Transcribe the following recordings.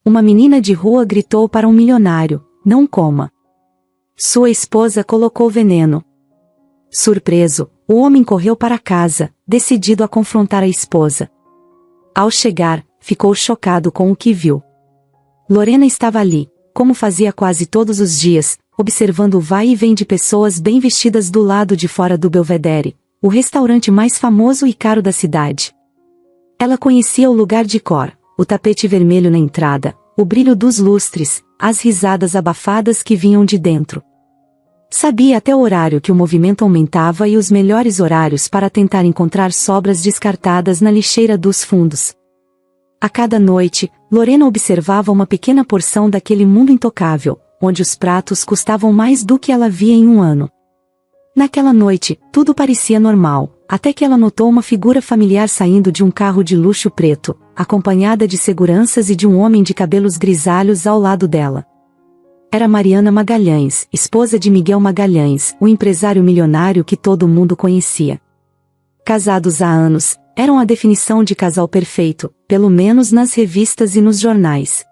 Uma menina de rua gritou para um milionário: "Não coma." Sua esposa colocou veneno. Surpreso, o homem correu para casa, decidido a confrontar a esposa. Ao chegar, ficou chocado com o que viu. Lorena estava ali, como fazia quase todos os dias, observando o vai e vem de pessoas bem vestidas do lado de fora do Belvedere, o restaurante mais famoso e caro da cidade. Ela conhecia o lugar de cor, o tapete vermelho na entrada, o brilho dos lustres, as risadas abafadas que vinham de dentro. Sabia até o horário que o movimento aumentava e os melhores horários para tentar encontrar sobras descartadas na lixeira dos fundos. A cada noite, Lorena observava uma pequena porção daquele mundo intocável, onde os pratos custavam mais do que ela via em um ano. Naquela noite, tudo parecia normal, até que ela notou uma figura familiar saindo de um carro de luxo preto, acompanhada de seguranças e de um homem de cabelos grisalhos ao lado dela. Era Mariana Magalhães, esposa de Miguel Magalhães, o empresário milionário que todo mundo conhecia. Casados há anos, eram a definição de casal perfeito, pelo menos nas revistas e nos jornais.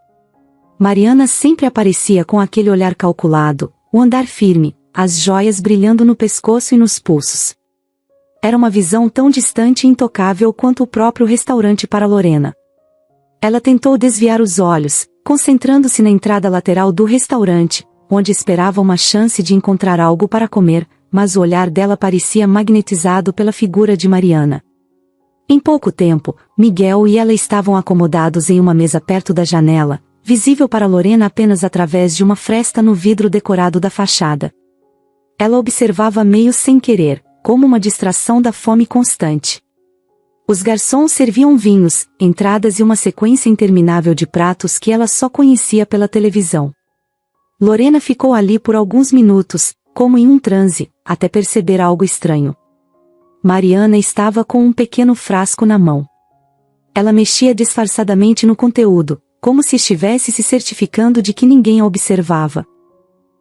Mariana sempre aparecia com aquele olhar calculado, o andar firme, as joias brilhando no pescoço e nos pulsos. Era uma visão tão distante e intocável quanto o próprio restaurante para Lorena. Ela tentou desviar os olhos, concentrando-se na entrada lateral do restaurante, onde esperava uma chance de encontrar algo para comer, mas o olhar dela parecia magnetizado pela figura de Mariana. Em pouco tempo, Miguel e ela estavam acomodados em uma mesa perto da janela, visível para Lorena apenas através de uma fresta no vidro decorado da fachada. Ela observava meio sem querer, como uma distração da fome constante. Os garçons serviam vinhos, entradas e uma sequência interminável de pratos que ela só conhecia pela televisão. Lorena ficou ali por alguns minutos, como em um transe, até perceber algo estranho. Mariana estava com um pequeno frasco na mão. Ela mexia disfarçadamente no conteúdo, como se estivesse se certificando de que ninguém a observava.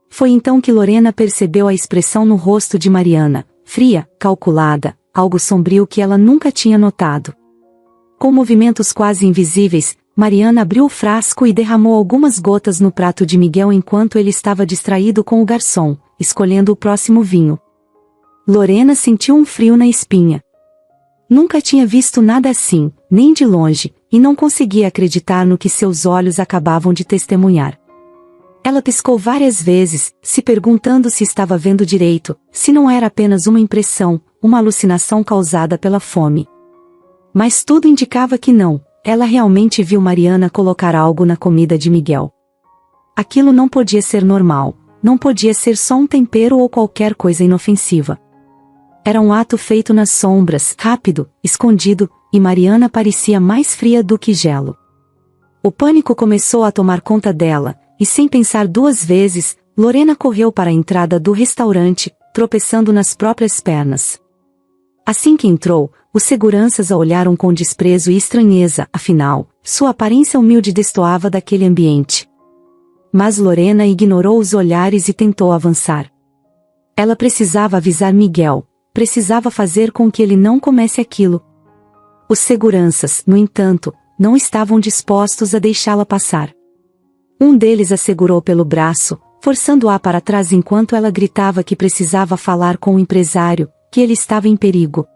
Foi então que Lorena percebeu a expressão no rosto de Mariana, fria, calculada, algo sombrio que ela nunca tinha notado. Com movimentos quase invisíveis, Mariana abriu o frasco e derramou algumas gotas no prato de Miguel enquanto ele estava distraído com o garçom, escolhendo o próximo vinho. Lorena sentiu um frio na espinha. Nunca tinha visto nada assim, nem de longe, e não conseguia acreditar no que seus olhos acabavam de testemunhar. Ela piscou várias vezes, se perguntando se estava vendo direito, se não era apenas uma impressão, uma alucinação causada pela fome. Mas tudo indicava que não, ela realmente viu Mariana colocar algo na comida de Miguel. Aquilo não podia ser normal, não podia ser só um tempero ou qualquer coisa inofensiva. Era um ato feito nas sombras, rápido, escondido, e Mariana parecia mais fria do que gelo. O pânico começou a tomar conta dela, e sem pensar duas vezes, Lorena correu para a entrada do restaurante, tropeçando nas próprias pernas. Assim que entrou, os seguranças a olharam com desprezo e estranheza, afinal, sua aparência humilde destoava daquele ambiente. Mas Lorena ignorou os olhares e tentou avançar. Ela precisava avisar Miguel, precisava fazer com que ele não comesse aquilo. Os seguranças, no entanto, não estavam dispostos a deixá-la passar. Um deles a segurou pelo braço, forçando-a para trás enquanto ela gritava que precisava falar com o empresário, que ele estava em perigo.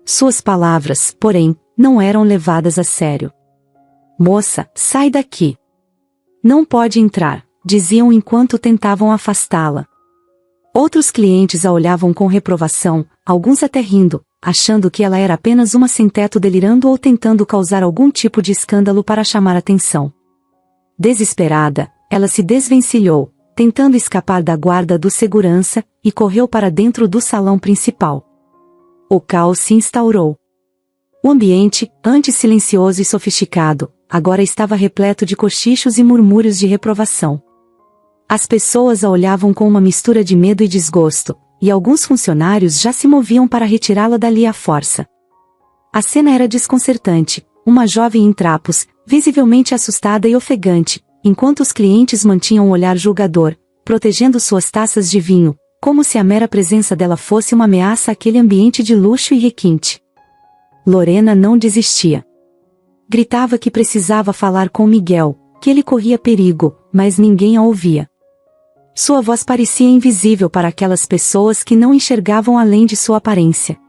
Suas palavras, porém, não eram levadas a sério. "Moça, sai daqui. Não pode entrar", diziam enquanto tentavam afastá-la. Outros clientes a olhavam com reprovação, alguns até rindo, achando que ela era apenas uma sem-teto delirando ou tentando causar algum tipo de escândalo para chamar atenção. Desesperada, ela se desvencilhou, tentando escapar da guarda do segurança, e correu para dentro do salão principal. O caos se instaurou. O ambiente, antes silencioso e sofisticado, agora estava repleto de cochichos e murmúrios de reprovação. As pessoas a olhavam com uma mistura de medo e desgosto, e alguns funcionários já se moviam para retirá-la dali à força. A cena era desconcertante, uma jovem em trapos, visivelmente assustada e ofegante, enquanto os clientes mantinham um olhar julgador, protegendo suas taças de vinho, como se a mera presença dela fosse uma ameaça àquele ambiente de luxo e requinte. Lorena não desistia. Gritava que precisava falar com Miguel, que ele corria perigo, mas ninguém a ouvia. Sua voz parecia invisível para aquelas pessoas que não enxergavam além de sua aparência.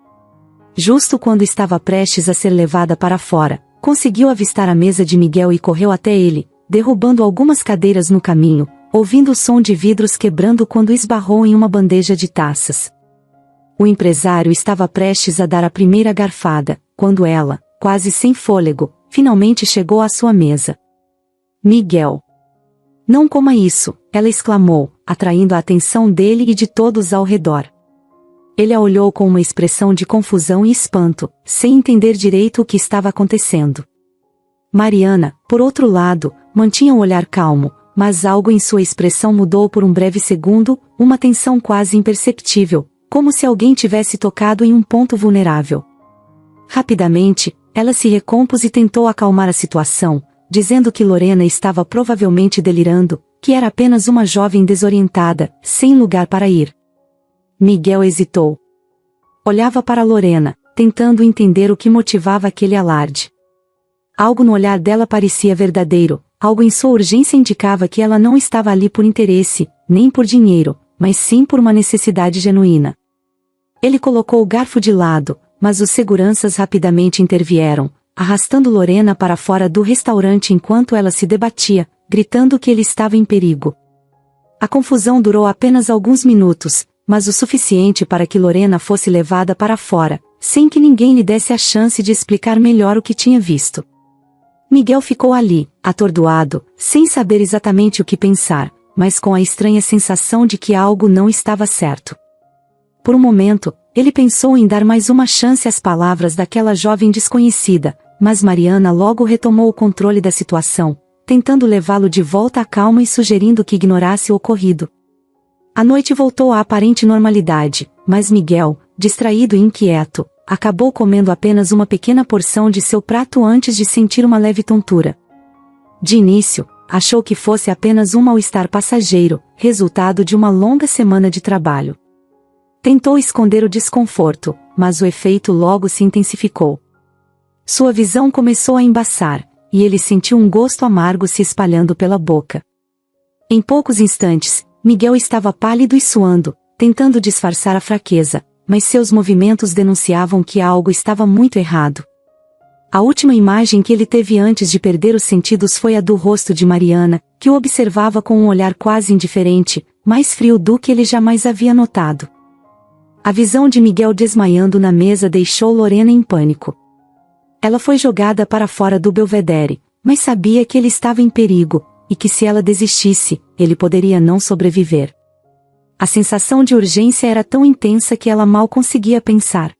Justo quando estava prestes a ser levada para fora, conseguiu avistar a mesa de Miguel e correu até ele, derrubando algumas cadeiras no caminho, ouvindo o som de vidros quebrando quando esbarrou em uma bandeja de taças. O empresário estava prestes a dar a primeira garfada, quando ela, quase sem fôlego, finalmente chegou à sua mesa. Miguel. Não coma isso, ela exclamou, atraindo a atenção dele e de todos ao redor. Ele a olhou com uma expressão de confusão e espanto, sem entender direito o que estava acontecendo. Mariana, por outro lado, mantinha um olhar calmo, mas algo em sua expressão mudou por um breve segundo, uma tensão quase imperceptível, como se alguém tivesse tocado em um ponto vulnerável. Rapidamente, ela se recompôs e tentou acalmar a situação, dizendo que Lorena estava provavelmente delirando, que era apenas uma jovem desorientada, sem lugar para ir. Miguel hesitou. Olhava para Lorena, tentando entender o que motivava aquele alarde. Algo no olhar dela parecia verdadeiro, algo em sua urgência indicava que ela não estava ali por interesse, nem por dinheiro, mas sim por uma necessidade genuína. Ele colocou o garfo de lado, mas os seguranças rapidamente intervieram, arrastando Lorena para fora do restaurante enquanto ela se debatia, gritando que ele estava em perigo. A confusão durou apenas alguns minutos, mas o suficiente para que Lorena fosse levada para fora, sem que ninguém lhe desse a chance de explicar melhor o que tinha visto. Miguel ficou ali, atordoado, sem saber exatamente o que pensar, mas com a estranha sensação de que algo não estava certo. Por um momento, ele pensou em dar mais uma chance às palavras daquela jovem desconhecida, mas Mariana logo retomou o controle da situação, tentando levá-lo de volta à calma e sugerindo que ignorasse o ocorrido. A noite voltou à aparente normalidade, mas Miguel, distraído e inquieto, acabou comendo apenas uma pequena porção de seu prato antes de sentir uma leve tontura. De início, achou que fosse apenas um mal-estar passageiro, resultado de uma longa semana de trabalho. Tentou esconder o desconforto, mas o efeito logo se intensificou. Sua visão começou a embaçar, e ele sentiu um gosto amargo se espalhando pela boca. Em poucos instantes, Miguel estava pálido e suando, tentando disfarçar a fraqueza, mas seus movimentos denunciavam que algo estava muito errado. A última imagem que ele teve antes de perder os sentidos foi a do rosto de Mariana, que o observava com um olhar quase indiferente, mais frio do que ele jamais havia notado. A visão de Miguel desmaiando na mesa deixou Lorena em pânico. Ela foi jogada para fora do belvedere, mas sabia que ele estava em perigo, e que se ela desistisse, ele poderia não sobreviver. A sensação de urgência era tão intensa que ela mal conseguia pensar.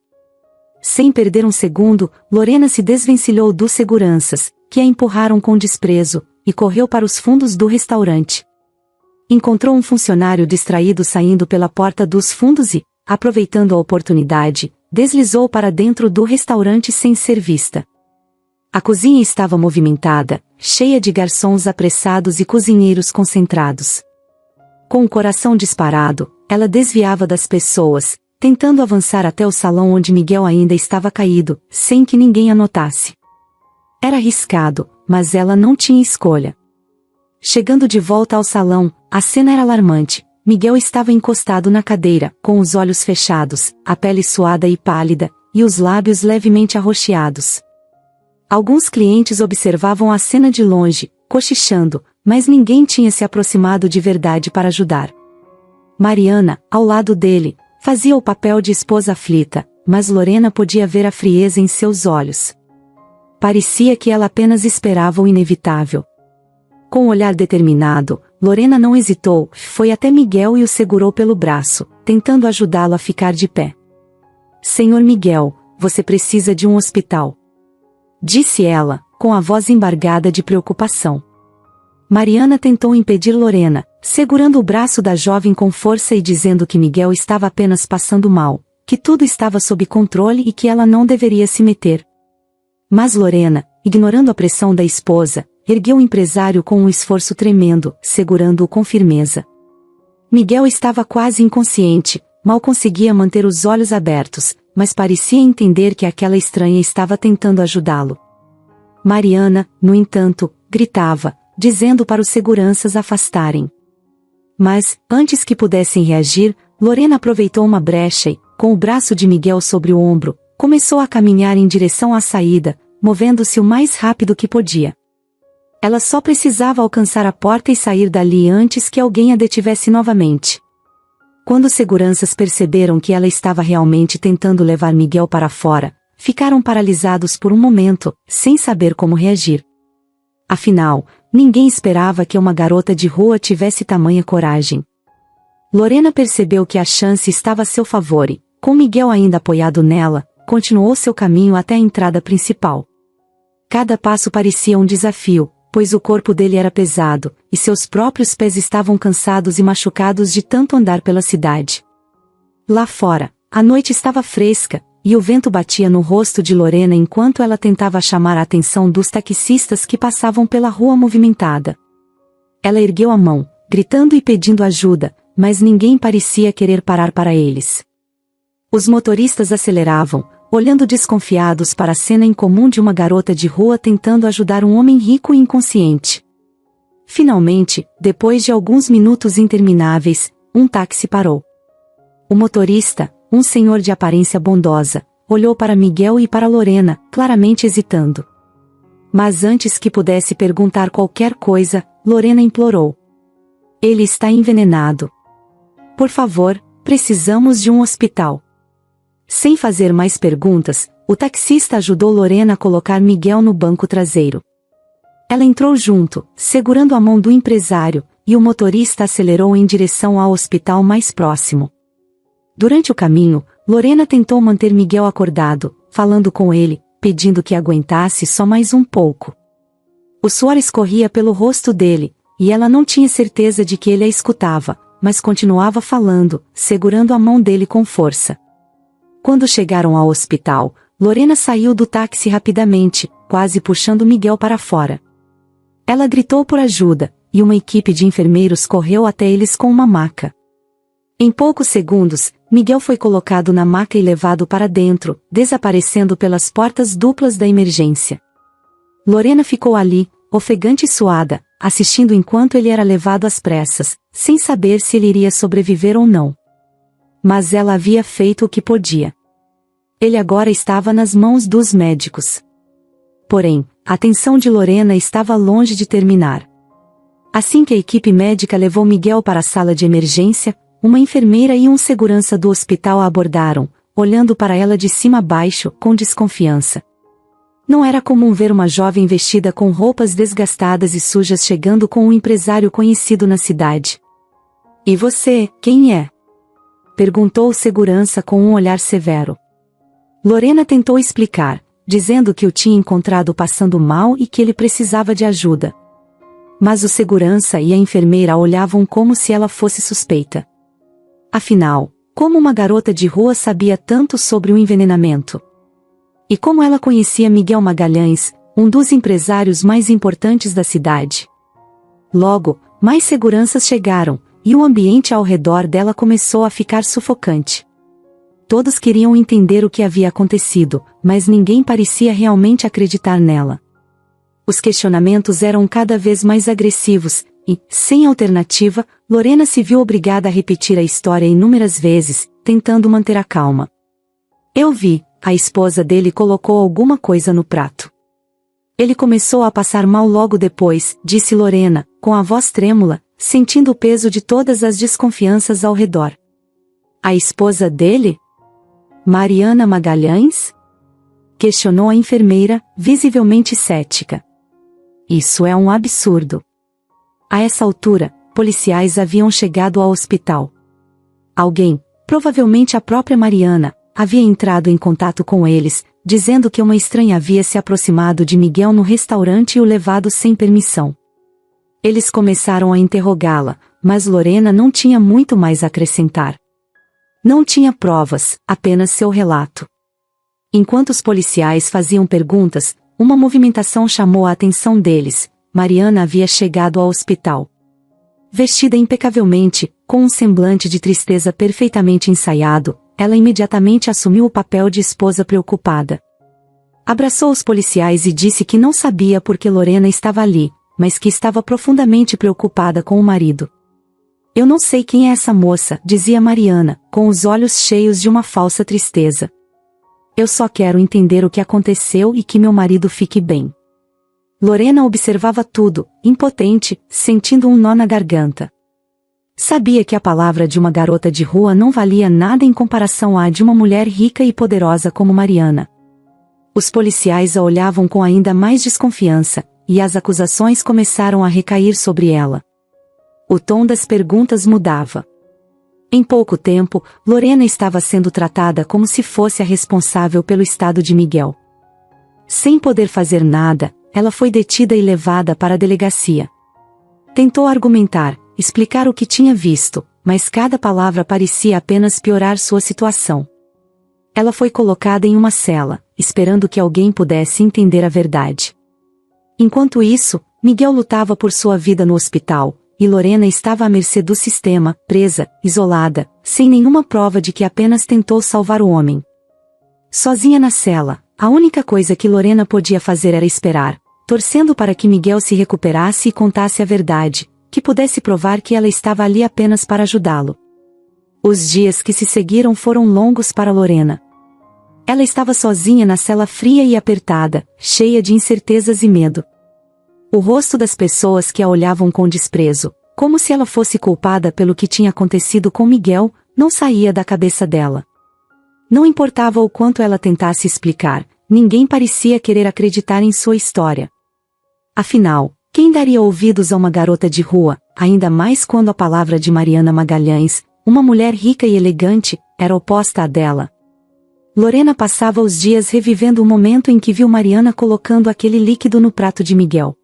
Sem perder um segundo, Lorena se desvencilhou dos seguranças, que a empurraram com desprezo, e correu para os fundos do restaurante. Encontrou um funcionário distraído saindo pela porta dos fundos e, aproveitando a oportunidade, deslizou para dentro do restaurante sem ser vista. A cozinha estava movimentada, cheia de garçons apressados e cozinheiros concentrados. Com o coração disparado, ela desviava das pessoas, tentando avançar até o salão onde Miguel ainda estava caído, sem que ninguém a notasse. Era arriscado, mas ela não tinha escolha. Chegando de volta ao salão, a cena era alarmante. Miguel estava encostado na cadeira, com os olhos fechados, a pele suada e pálida, e os lábios levemente arroxeados. Alguns clientes observavam a cena de longe, cochichando, mas ninguém tinha se aproximado de verdade para ajudar. Mariana, ao lado dele, fazia o papel de esposa aflita, mas Lorena podia ver a frieza em seus olhos. Parecia que ela apenas esperava o inevitável. Com um olhar determinado, Lorena não hesitou, foi até Miguel e o segurou pelo braço, tentando ajudá-lo a ficar de pé. "Senhor Miguel, você precisa de um hospital", disse ela, com a voz embargada de preocupação. Mariana tentou impedir Lorena, segurando o braço da jovem com força e dizendo que Miguel estava apenas passando mal, que tudo estava sob controle e que ela não deveria se meter. Mas Lorena, ignorando a pressão da esposa, ergueu o empresário com um esforço tremendo, segurando-o com firmeza. Miguel estava quase inconsciente, mal conseguia manter os olhos abertos, mas parecia entender que aquela estranha estava tentando ajudá-lo. Mariana, no entanto, gritava, dizendo para os seguranças afastarem. Mas, antes que pudessem reagir, Lorena aproveitou uma brecha e, com o braço de Miguel sobre o ombro, começou a caminhar em direção à saída, movendo-se o mais rápido que podia. Ela só precisava alcançar a porta e sair dali antes que alguém a detivesse novamente. Quando os seguranças perceberam que ela estava realmente tentando levar Miguel para fora, ficaram paralisados por um momento, sem saber como reagir. Afinal, ninguém esperava que uma garota de rua tivesse tamanha coragem. Lorena percebeu que a chance estava a seu favor e, com Miguel ainda apoiado nela, continuou seu caminho até a entrada principal. Cada passo parecia um desafio, pois o corpo dele era pesado, e seus próprios pés estavam cansados e machucados de tanto andar pela cidade. Lá fora, a noite estava fresca, e o vento batia no rosto de Lorena enquanto ela tentava chamar a atenção dos taxistas que passavam pela rua movimentada. Ela ergueu a mão, gritando e pedindo ajuda, mas ninguém parecia querer parar para eles. Os motoristas aceleravam, olhando desconfiados para a cena incomum de uma garota de rua tentando ajudar um homem rico e inconsciente. Finalmente, depois de alguns minutos intermináveis, um táxi parou. O motorista, um senhor de aparência bondosa, olhou para Miguel e para Lorena, claramente hesitando. Mas antes que pudesse perguntar qualquer coisa, Lorena implorou. Ele está envenenado. Por favor, precisamos de um hospital. Sem fazer mais perguntas, o taxista ajudou Lorena a colocar Miguel no banco traseiro. Ela entrou junto, segurando a mão do empresário, e o motorista acelerou em direção ao hospital mais próximo. Durante o caminho, Lorena tentou manter Miguel acordado, falando com ele, pedindo que aguentasse só mais um pouco. O suor escorria pelo rosto dele, e ela não tinha certeza de que ele a escutava, mas continuava falando, segurando a mão dele com força. Quando chegaram ao hospital, Lorena saiu do táxi rapidamente, quase puxando Miguel para fora. Ela gritou por ajuda, e uma equipe de enfermeiros correu até eles com uma maca. Em poucos segundos, Miguel foi colocado na maca e levado para dentro, desaparecendo pelas portas duplas da emergência. Lorena ficou ali, ofegante e suada, assistindo enquanto ele era levado às pressas, sem saber se ele iria sobreviver ou não. Mas ela havia feito o que podia. Ele agora estava nas mãos dos médicos. Porém, a tensão de Lorena estava longe de terminar. Assim que a equipe médica levou Miguel para a sala de emergência, uma enfermeira e um segurança do hospital a abordaram, olhando para ela de cima a baixo, com desconfiança. Não era comum ver uma jovem vestida com roupas desgastadas e sujas chegando com um empresário conhecido na cidade. "E você, quem é?" perguntou o segurança com um olhar severo. Lorena tentou explicar, dizendo que o tinha encontrado passando mal e que ele precisava de ajuda. Mas o segurança e a enfermeira a olhavam como se ela fosse suspeita. Afinal, como uma garota de rua sabia tanto sobre o envenenamento? E como ela conhecia Miguel Magalhães, um dos empresários mais importantes da cidade? Logo, mais seguranças chegaram, e o ambiente ao redor dela começou a ficar sufocante. Todos queriam entender o que havia acontecido, mas ninguém parecia realmente acreditar nela. Os questionamentos eram cada vez mais agressivos, e, sem alternativa, Lorena se viu obrigada a repetir a história inúmeras vezes, tentando manter a calma. "Eu vi, a esposa dele colocou alguma coisa no prato. Ele começou a passar mal logo depois", disse Lorena, com a voz trêmula, sentindo o peso de todas as desconfianças ao redor. "A esposa dele? Mariana Magalhães?" questionou a enfermeira, visivelmente cética. "Isso é um absurdo." A essa altura, policiais haviam chegado ao hospital. Alguém, provavelmente a própria Mariana, havia entrado em contato com eles, dizendo que uma estranha havia se aproximado de Miguel no restaurante e o levado sem permissão. Eles começaram a interrogá-la, mas Lorena não tinha muito mais a acrescentar. Não tinha provas, apenas seu relato. Enquanto os policiais faziam perguntas, uma movimentação chamou a atenção deles. Mariana havia chegado ao hospital. Vestida impecavelmente, com um semblante de tristeza perfeitamente ensaiado, ela imediatamente assumiu o papel de esposa preocupada. Abraçou os policiais e disse que não sabia por que Lorena estava ali, mas que estava profundamente preocupada com o marido. Eu não sei quem é essa moça, dizia Mariana, com os olhos cheios de uma falsa tristeza. Eu só quero entender o que aconteceu e que meu marido fique bem. Lorena observava tudo, impotente, sentindo um nó na garganta. Sabia que a palavra de uma garota de rua não valia nada em comparação à de uma mulher rica e poderosa como Mariana. Os policiais a olhavam com ainda mais desconfiança, e as acusações começaram a recair sobre ela. O tom das perguntas mudava. Em pouco tempo, Lorena estava sendo tratada como se fosse a responsável pelo estado de Miguel. Sem poder fazer nada, ela foi detida e levada para a delegacia. Tentou argumentar, explicar o que tinha visto, mas cada palavra parecia apenas piorar sua situação. Ela foi colocada em uma cela, esperando que alguém pudesse entender a verdade. Enquanto isso, Miguel lutava por sua vida no hospital, e Lorena estava à mercê do sistema, presa, isolada, sem nenhuma prova de que apenas tentou salvar o homem. Sozinha na cela, a única coisa que Lorena podia fazer era esperar, torcendo para que Miguel se recuperasse e contasse a verdade, que pudesse provar que ela estava ali apenas para ajudá-lo. Os dias que se seguiram foram longos para Lorena. Ela estava sozinha na cela fria e apertada, cheia de incertezas e medo. O rosto das pessoas que a olhavam com desprezo, como se ela fosse culpada pelo que tinha acontecido com Miguel, não saía da cabeça dela. Não importava o quanto ela tentasse explicar, ninguém parecia querer acreditar em sua história. Afinal, quem daria ouvidos a uma garota de rua, ainda mais quando a palavra de Mariana Magalhães, uma mulher rica e elegante, era oposta à dela? Lorena passava os dias revivendo o momento em que viu Mariana colocando aquele líquido no prato de Miguel.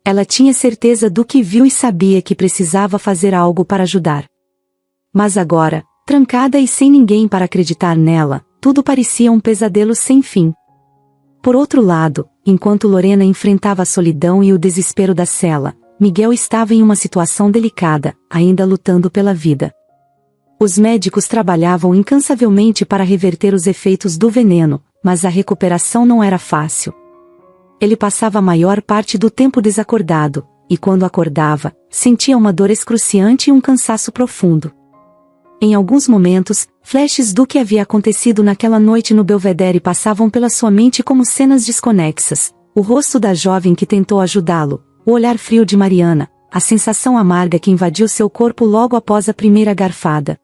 Ela tinha certeza do que viu e sabia que precisava fazer algo para ajudar. Mas agora, trancada e sem ninguém para acreditar nela, tudo parecia um pesadelo sem fim. Por outro lado, enquanto Lorena enfrentava a solidão e o desespero da cela, Miguel estava em uma situação delicada, ainda lutando pela vida. Os médicos trabalhavam incansavelmente para reverter os efeitos do veneno, mas a recuperação não era fácil. Ele passava a maior parte do tempo desacordado, e quando acordava, sentia uma dor excruciante e um cansaço profundo. Em alguns momentos, flashes do que havia acontecido naquela noite no Belvedere passavam pela sua mente como cenas desconexas, o rosto da jovem que tentou ajudá-lo, o olhar frio de Mariana, a sensação amarga que invadiu seu corpo logo após a primeira garfada.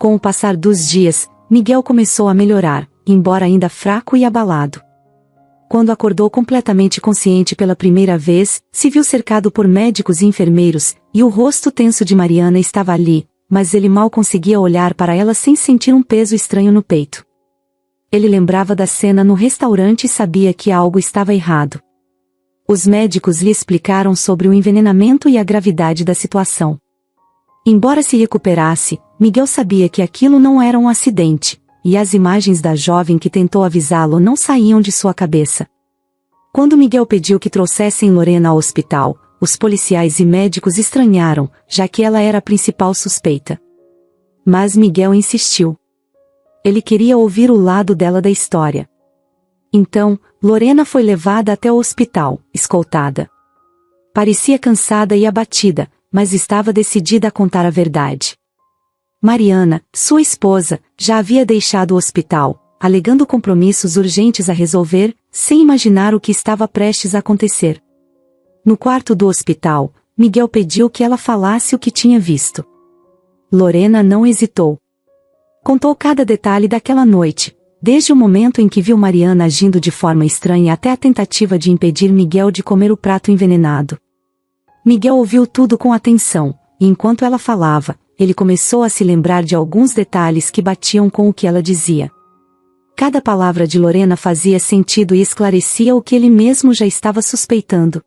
Com o passar dos dias, Miguel começou a melhorar, embora ainda fraco e abalado. Quando acordou completamente consciente pela primeira vez, se viu cercado por médicos e enfermeiros, e o rosto tenso de Mariana estava ali, mas ele mal conseguia olhar para ela sem sentir um peso estranho no peito. Ele lembrava da cena no restaurante e sabia que algo estava errado. Os médicos lhe explicaram sobre o envenenamento e a gravidade da situação. Embora se recuperasse, Miguel sabia que aquilo não era um acidente, e as imagens da jovem que tentou avisá-lo não saíam de sua cabeça. Quando Miguel pediu que trouxessem Lorena ao hospital, os policiais e médicos estranharam, já que ela era a principal suspeita. Mas Miguel insistiu. Ele queria ouvir o lado dela da história. Então, Lorena foi levada até o hospital, escoltada. Parecia cansada e abatida, mas estava decidida a contar a verdade. Mariana, sua esposa, já havia deixado o hospital, alegando compromissos urgentes a resolver, sem imaginar o que estava prestes a acontecer. No quarto do hospital, Miguel pediu que ela falasse o que tinha visto. Lorena não hesitou. Contou cada detalhe daquela noite, desde o momento em que viu Mariana agindo de forma estranha até a tentativa de impedir Miguel de comer o prato envenenado. Miguel ouviu tudo com atenção, e enquanto ela falava, ele começou a se lembrar de alguns detalhes que batiam com o que ela dizia. Cada palavra de Lorena fazia sentido e esclarecia o que ele mesmo já estava suspeitando.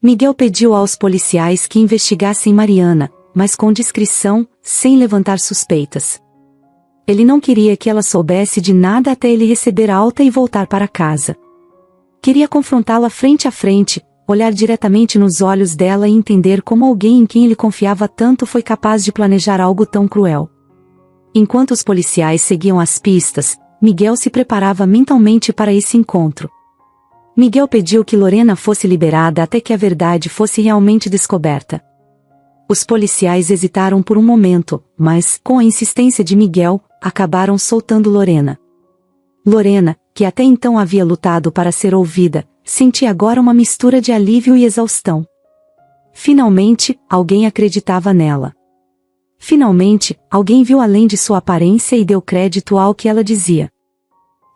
Miguel pediu aos policiais que investigassem Mariana, mas com discrição, sem levantar suspeitas. Ele não queria que ela soubesse de nada até ele receber alta e voltar para casa. Queria confrontá-la frente a frente, olhar diretamente nos olhos dela e entender como alguém em quem ele confiava tanto foi capaz de planejar algo tão cruel. Enquanto os policiais seguiam as pistas, Miguel se preparava mentalmente para esse encontro. Miguel pediu que Lorena fosse liberada até que a verdade fosse realmente descoberta. Os policiais hesitaram por um momento, mas, com a insistência de Miguel, acabaram soltando Lorena. Lorena, que até então havia lutado para ser ouvida, sentia agora uma mistura de alívio e exaustão. Finalmente, alguém acreditava nela. Finalmente, alguém viu além de sua aparência e deu crédito ao que ela dizia.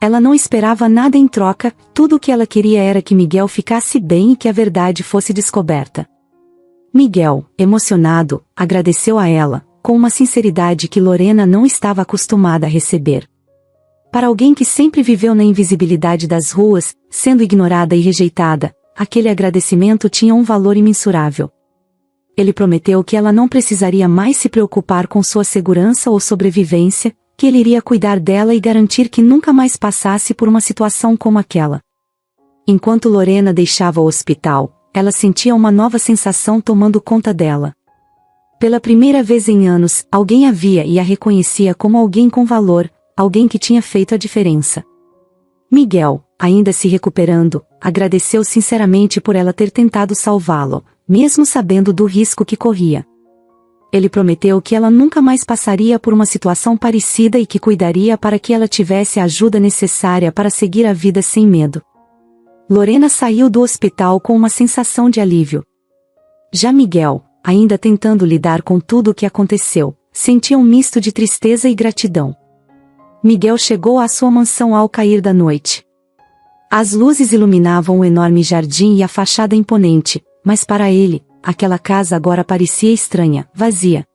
Ela não esperava nada em troca, tudo o que ela queria era que Miguel ficasse bem e que a verdade fosse descoberta. Miguel, emocionado, agradeceu a ela, com uma sinceridade que Lorena não estava acostumada a receber. Para alguém que sempre viveu na invisibilidade das ruas, sendo ignorada e rejeitada, aquele agradecimento tinha um valor imensurável. Ele prometeu que ela não precisaria mais se preocupar com sua segurança ou sobrevivência, que ele iria cuidar dela e garantir que nunca mais passasse por uma situação como aquela. Enquanto Lorena deixava o hospital, ela sentia uma nova sensação tomando conta dela. Pela primeira vez em anos, alguém a via e a reconhecia como alguém com valor, alguém que tinha feito a diferença. Miguel, ainda se recuperando, agradeceu sinceramente por ela ter tentado salvá-lo, mesmo sabendo do risco que corria. Ele prometeu que ela nunca mais passaria por uma situação parecida e que cuidaria para que ela tivesse a ajuda necessária para seguir a vida sem medo. Lorena saiu do hospital com uma sensação de alívio. Já Miguel, ainda tentando lidar com tudo o que aconteceu, sentia um misto de tristeza e gratidão. Miguel chegou à sua mansão ao cair da noite. As luzes iluminavam o enorme jardim e a fachada imponente, mas para ele, aquela casa agora parecia estranha, vazia.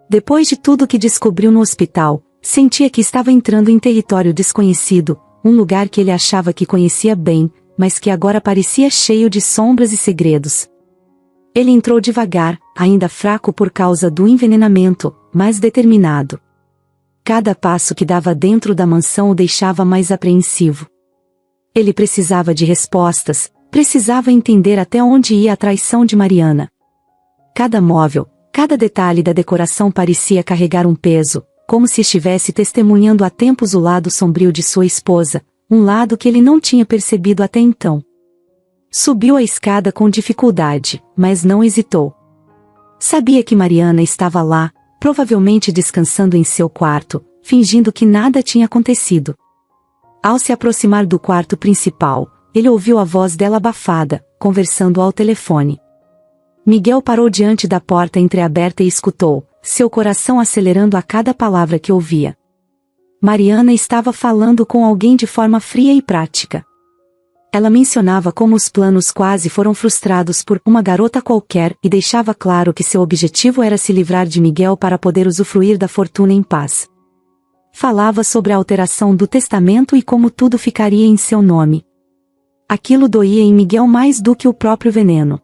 Depois de tudo que descobriu no hospital, sentia que estava entrando em território desconhecido, um lugar que ele achava que conhecia bem, mas que agora parecia cheio de sombras e segredos. Ele entrou devagar, ainda fraco por causa do envenenamento, mas determinado. Cada passo que dava dentro da mansão o deixava mais apreensivo. Ele precisava de respostas, precisava entender até onde ia a traição de Mariana. Cada móvel, cada detalhe da decoração parecia carregar um peso, como se estivesse testemunhando há tempos o lado sombrio de sua esposa, um lado que ele não tinha percebido até então. Subiu a escada com dificuldade, mas não hesitou. Sabia que Mariana estava lá, provavelmente descansando em seu quarto, fingindo que nada tinha acontecido. Ao se aproximar do quarto principal, ele ouviu a voz dela abafada, conversando ao telefone. Miguel parou diante da porta entreaberta e escutou, seu coração acelerando a cada palavra que ouvia. Mariana estava falando com alguém de forma fria e prática. Ela mencionava como os planos quase foram frustrados por uma garota qualquer e deixava claro que seu objetivo era se livrar de Miguel para poder usufruir da fortuna em paz. Falava sobre a alteração do testamento e como tudo ficaria em seu nome. Aquilo doía em Miguel mais do que o próprio veneno.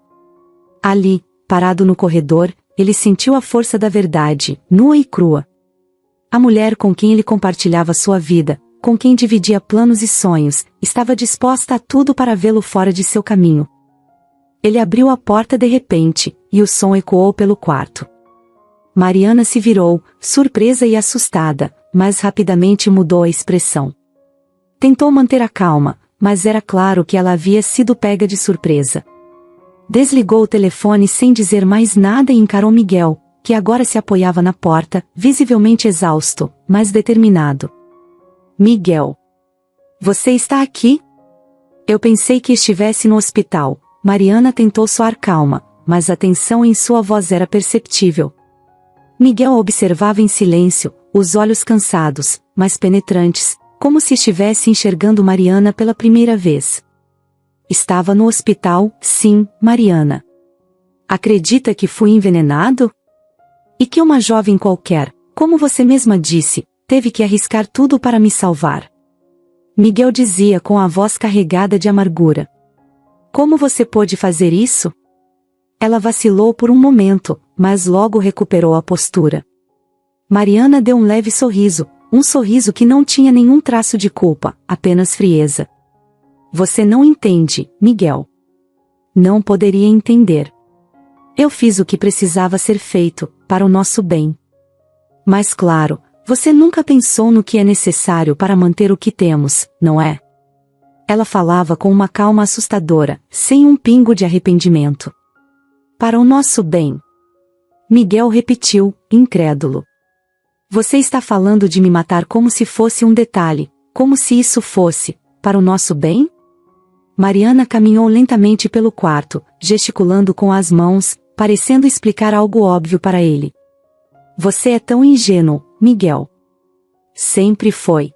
Ali, parado no corredor, ele sentiu a força da verdade, nua e crua. A mulher com quem ele compartilhava sua vida, com quem dividia planos e sonhos, estava disposta a tudo para vê-lo fora de seu caminho. Ele abriu a porta de repente, e o som ecoou pelo quarto. Mariana se virou, surpresa e assustada, mas rapidamente mudou a expressão. Tentou manter a calma, mas era claro que ela havia sido pega de surpresa. Desligou o telefone sem dizer mais nada e encarou Miguel, que agora se apoiava na porta, visivelmente exausto, mas determinado. Miguel. Você está aqui? Eu pensei que estivesse no hospital. Mariana tentou soar calma, mas a tensão em sua voz era perceptível. Miguel observava em silêncio, os olhos cansados, mas penetrantes, como se estivesse enxergando Mariana pela primeira vez. Estava no hospital, sim, Mariana. Acredita que fui envenenado? E que uma jovem qualquer, como você mesma disse, teve que arriscar tudo para me salvar. Miguel dizia com a voz carregada de amargura. Como você pôde fazer isso? Ela vacilou por um momento, mas logo recuperou a postura. Mariana deu um leve sorriso, um sorriso que não tinha nenhum traço de culpa, apenas frieza. Você não entende, Miguel. Não poderia entender. Eu fiz o que precisava ser feito, para o nosso bem. Mas claro, você nunca pensou no que é necessário para manter o que temos, não é? Ela falava com uma calma assustadora, sem um pingo de arrependimento. Para o nosso bem. Miguel repetiu, incrédulo. Você está falando de me matar como se fosse um detalhe, como se isso fosse, para o nosso bem? Mariana caminhou lentamente pelo quarto, gesticulando com as mãos, parecendo explicar algo óbvio para ele. Você é tão ingênuo, Miguel. Sempre foi.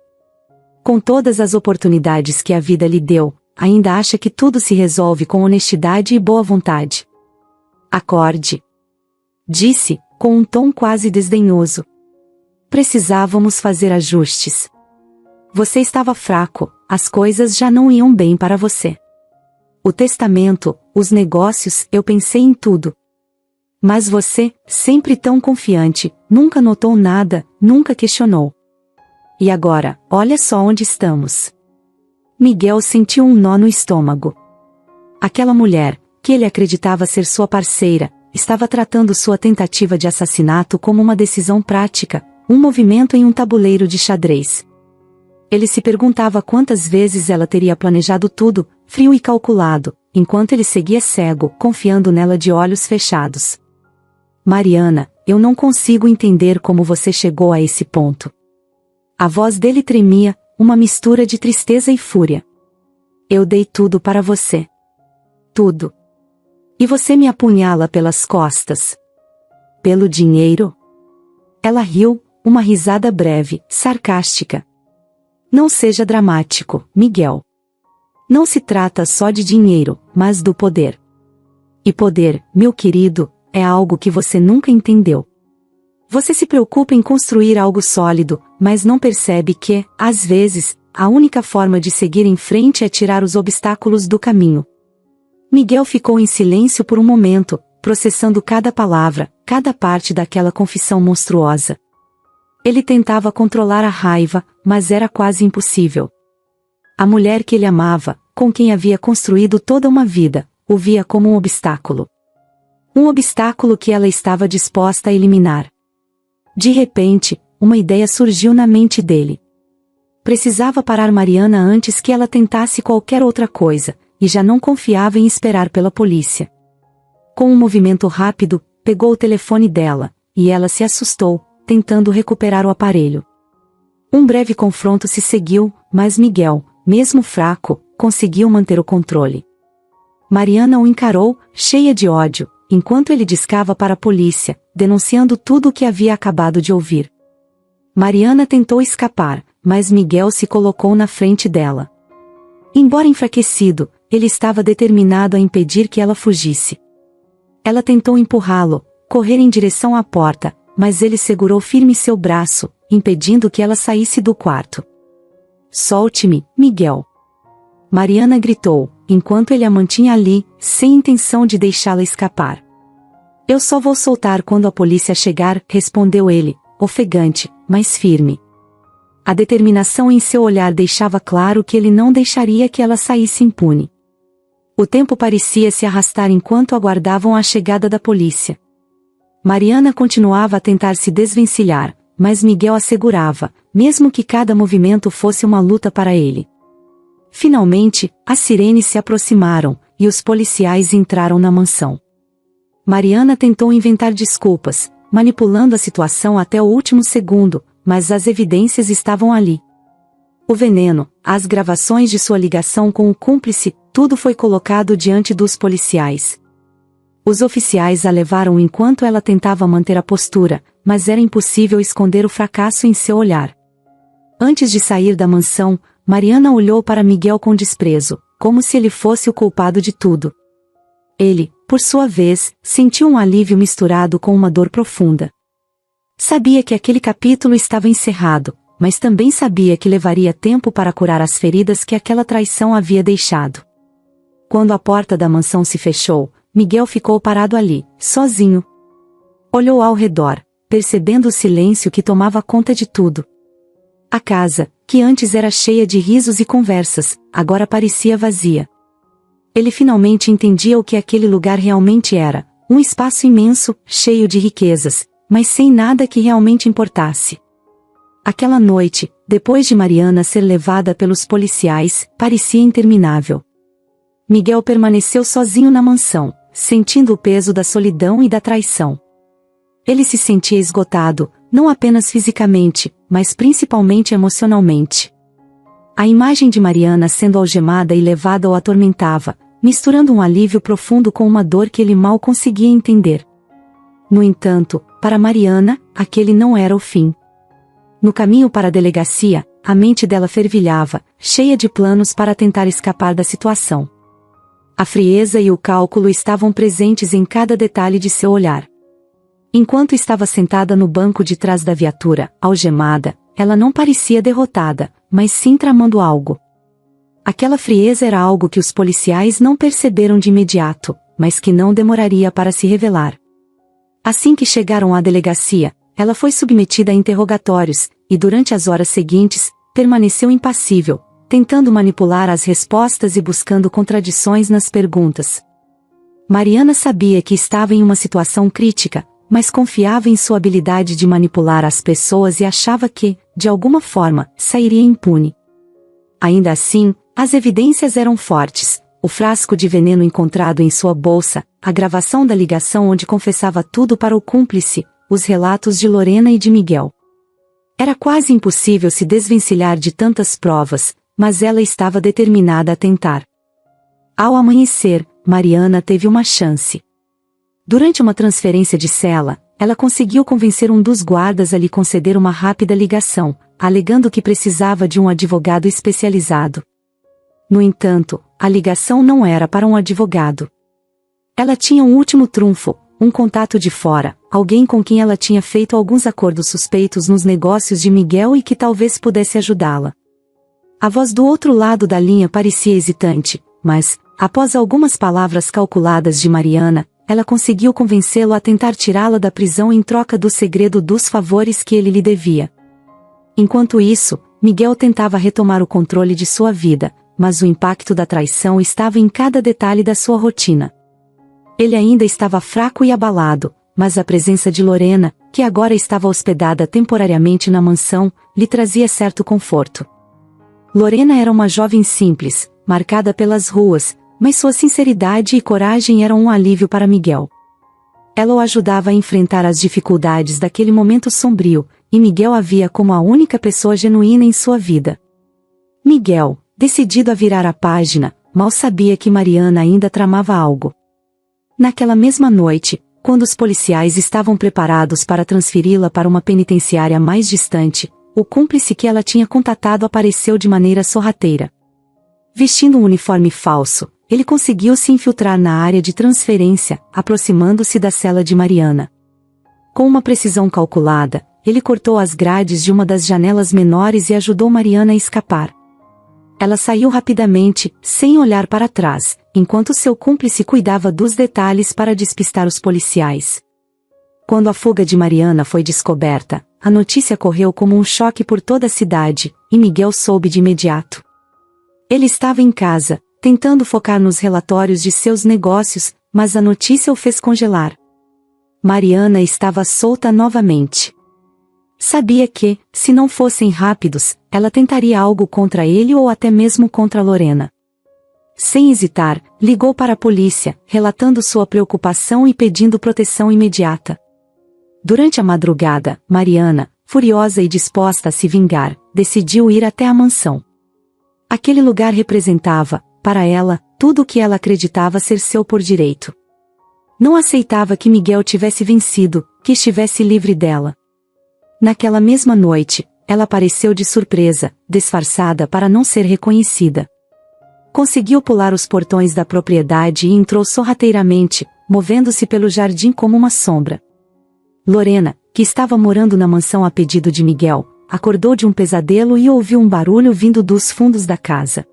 Com todas as oportunidades que a vida lhe deu, ainda acha que tudo se resolve com honestidade e boa vontade. Acorde. Disse, com um tom quase desdenhoso. Precisávamos fazer ajustes. Você estava fraco, as coisas já não iam bem para você. O testamento, os negócios, eu pensei em tudo. Mas você, sempre tão confiante, nunca notou nada, nunca questionou. E agora, olha só onde estamos. Miguel sentiu um nó no estômago. Aquela mulher, que ele acreditava ser sua parceira, estava tratando sua tentativa de assassinato como uma decisão prática, um movimento em um tabuleiro de xadrez. Ele se perguntava quantas vezes ela teria planejado tudo, frio e calculado, enquanto ele seguia cego, confiando nela de olhos fechados. Mariana, eu não consigo entender como você chegou a esse ponto. A voz dele tremia, uma mistura de tristeza e fúria. Eu dei tudo para você. Tudo. E você me apunhala pelas costas. Pelo dinheiro? Ela riu, uma risada breve, sarcástica. Não seja dramático, Miguel. Não se trata só de dinheiro, mas do poder. E poder, meu querido, é algo que você nunca entendeu. Você se preocupa em construir algo sólido, mas não percebe que, às vezes, a única forma de seguir em frente é tirar os obstáculos do caminho. Miguel ficou em silêncio por um momento, processando cada palavra, cada parte daquela confissão monstruosa. Ele tentava controlar a raiva, mas era quase impossível. A mulher que ele amava, com quem havia construído toda uma vida, o via como um obstáculo. Um obstáculo que ela estava disposta a eliminar. De repente, uma ideia surgiu na mente dele. Precisava parar Mariana antes que ela tentasse qualquer outra coisa, e já não confiava em esperar pela polícia. Com um movimento rápido, pegou o telefone dela, e ela se assustou, tentando recuperar o aparelho. Um breve confronto se seguiu, mas Miguel, mesmo fraco, conseguiu manter o controle. Mariana o encarou, cheia de ódio, enquanto ele discava para a polícia, denunciando tudo o que havia acabado de ouvir. Mariana tentou escapar, mas Miguel se colocou na frente dela. Embora enfraquecido, ele estava determinado a impedir que ela fugisse. Ela tentou empurrá-lo, correr em direção à porta, mas ele segurou firme seu braço, impedindo que ela saísse do quarto. Solte-me, Miguel. Mariana gritou, enquanto ele a mantinha ali, sem intenção de deixá-la escapar. Eu só vou soltar quando a polícia chegar, respondeu ele, ofegante, mas firme. A determinação em seu olhar deixava claro que ele não deixaria que ela saísse impune. O tempo parecia se arrastar enquanto aguardavam a chegada da polícia. Mariana continuava a tentar se desvencilhar, mas Miguel a segurava, mesmo que cada movimento fosse uma luta para ele. Finalmente, as sirenes se aproximaram, e os policiais entraram na mansão. Mariana tentou inventar desculpas, manipulando a situação até o último segundo, mas as evidências estavam ali. O veneno, as gravações de sua ligação com o cúmplice, tudo foi colocado diante dos policiais. Os oficiais a levaram enquanto ela tentava manter a postura, mas era impossível esconder o fracasso em seu olhar. Antes de sair da mansão, Mariana olhou para Miguel com desprezo, como se ele fosse o culpado de tudo. Ele, por sua vez, sentiu um alívio misturado com uma dor profunda. Sabia que aquele capítulo estava encerrado, mas também sabia que levaria tempo para curar as feridas que aquela traição havia deixado. Quando a porta da mansão se fechou, Miguel ficou parado ali, sozinho. Olhou ao redor, percebendo o silêncio que tomava conta de tudo. A casa, que antes era cheia de risos e conversas, agora parecia vazia. Ele finalmente entendia o que aquele lugar realmente era, um espaço imenso, cheio de riquezas, mas sem nada que realmente importasse. Aquela noite, depois de Mariana ser levada pelos policiais, parecia interminável. Miguel permaneceu sozinho na mansão, sentindo o peso da solidão e da traição. Ele se sentia esgotado, não apenas fisicamente, mas principalmente emocionalmente. A imagem de Mariana sendo algemada e levada o atormentava, misturando um alívio profundo com uma dor que ele mal conseguia entender. No entanto, para Mariana, aquele não era o fim. No caminho para a delegacia, a mente dela fervilhava, cheia de planos para tentar escapar da situação. A frieza e o cálculo estavam presentes em cada detalhe de seu olhar. Enquanto estava sentada no banco de trás da viatura, algemada, ela não parecia derrotada, mas sim tramando algo. Aquela frieza era algo que os policiais não perceberam de imediato, mas que não demoraria para se revelar. Assim que chegaram à delegacia, ela foi submetida a interrogatórios, e durante as horas seguintes, permaneceu impassível, tentando manipular as respostas e buscando contradições nas perguntas. Mariana sabia que estava em uma situação crítica, mas confiava em sua habilidade de manipular as pessoas e achava que, de alguma forma, sairia impune. Ainda assim, as evidências eram fortes: o frasco de veneno encontrado em sua bolsa, a gravação da ligação onde confessava tudo para o cúmplice, os relatos de Lorena e de Miguel. Era quase impossível se desvencilhar de tantas provas, mas ela estava determinada a tentar. Ao amanhecer, Mariana teve uma chance. Durante uma transferência de cela, ela conseguiu convencer um dos guardas a lhe conceder uma rápida ligação, alegando que precisava de um advogado especializado. No entanto, a ligação não era para um advogado. Ela tinha um último trunfo, um contato de fora, alguém com quem ela tinha feito alguns acordos suspeitos nos negócios de Miguel e que talvez pudesse ajudá-la. A voz do outro lado da linha parecia hesitante, mas, após algumas palavras calculadas de Mariana, ela conseguiu convencê-lo a tentar tirá-la da prisão em troca do segredo dos favores que ele lhe devia. Enquanto isso, Miguel tentava retomar o controle de sua vida, mas o impacto da traição estava em cada detalhe da sua rotina. Ele ainda estava fraco e abalado, mas a presença de Lorena, que agora estava hospedada temporariamente na mansão, lhe trazia certo conforto. Lorena era uma jovem simples, marcada pelas ruas, mas sua sinceridade e coragem eram um alívio para Miguel. Ela o ajudava a enfrentar as dificuldades daquele momento sombrio, e Miguel a via como a única pessoa genuína em sua vida. Miguel, decidido a virar a página, mal sabia que Mariana ainda tramava algo. Naquela mesma noite, quando os policiais estavam preparados para transferi-la para uma penitenciária mais distante, o cúmplice que ela tinha contatado apareceu de maneira sorrateira. Vestindo um uniforme falso, ele conseguiu se infiltrar na área de transferência, aproximando-se da cela de Mariana. Com uma precisão calculada, ele cortou as grades de uma das janelas menores e ajudou Mariana a escapar. Ela saiu rapidamente, sem olhar para trás, enquanto seu cúmplice cuidava dos detalhes para despistar os policiais. Quando a fuga de Mariana foi descoberta, a notícia correu como um choque por toda a cidade, e Miguel soube de imediato. Ele estava em casa, tentando focar nos relatórios de seus negócios, mas a notícia o fez congelar. Mariana estava solta novamente. Sabia que, se não fossem rápidos, ela tentaria algo contra ele ou até mesmo contra Lorena. Sem hesitar, ligou para a polícia, relatando sua preocupação e pedindo proteção imediata. Durante a madrugada, Mariana, furiosa e disposta a se vingar, decidiu ir até a mansão. Aquele lugar representava, para ela, tudo o que ela acreditava ser seu por direito. Não aceitava que Miguel tivesse vencido, que estivesse livre dela. Naquela mesma noite, ela apareceu de surpresa, disfarçada para não ser reconhecida. Conseguiu pular os portões da propriedade e entrou sorrateiramente, movendo-se pelo jardim como uma sombra. Lorena, que estava morando na mansão a pedido de Miguel, acordou de um pesadelo e ouviu um barulho vindo dos fundos da casa.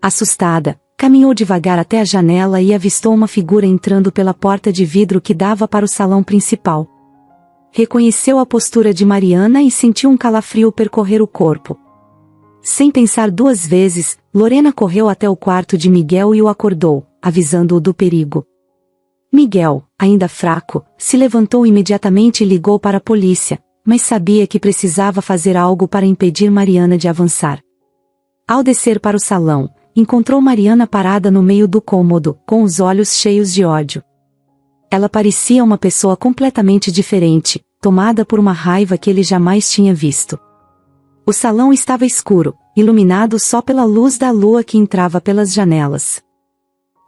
Assustada, caminhou devagar até a janela e avistou uma figura entrando pela porta de vidro que dava para o salão principal. Reconheceu a postura de Mariana e sentiu um calafrio percorrer o corpo. Sem pensar duas vezes, Lorena correu até o quarto de Miguel e o acordou, avisando-o do perigo. Miguel, ainda fraco, se levantou imediatamente e ligou para a polícia, mas sabia que precisava fazer algo para impedir Mariana de avançar. Ao descer para o salão, encontrou Mariana parada no meio do cômodo, com os olhos cheios de ódio. Ela parecia uma pessoa completamente diferente, tomada por uma raiva que ele jamais tinha visto. O salão estava escuro, iluminado só pela luz da lua que entrava pelas janelas.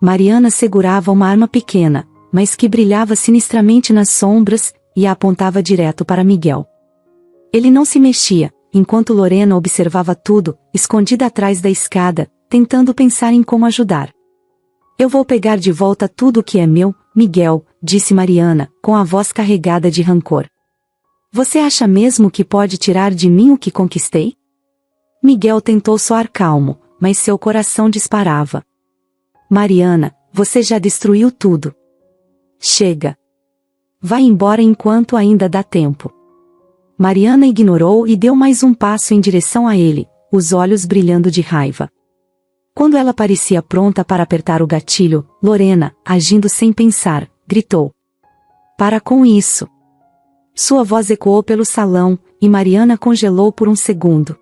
Mariana segurava uma arma pequena, mas que brilhava sinistramente nas sombras, e a apontava direto para Miguel. Ele não se mexia, enquanto Lorena observava tudo, escondida atrás da escada, tentando pensar em como ajudar. Eu vou pegar de volta tudo o que é meu, Miguel, disse Mariana, com a voz carregada de rancor. Você acha mesmo que pode tirar de mim o que conquistei? Miguel tentou soar calmo, mas seu coração disparava. Mariana, você já destruiu tudo. Chega. Vá embora enquanto ainda dá tempo. Mariana ignorou e deu mais um passo em direção a ele, os olhos brilhando de raiva. Quando ela parecia pronta para apertar o gatilho, Lorena, agindo sem pensar, gritou. Para com isso. Sua voz ecoou pelo salão, e Mariana congelou por um segundo.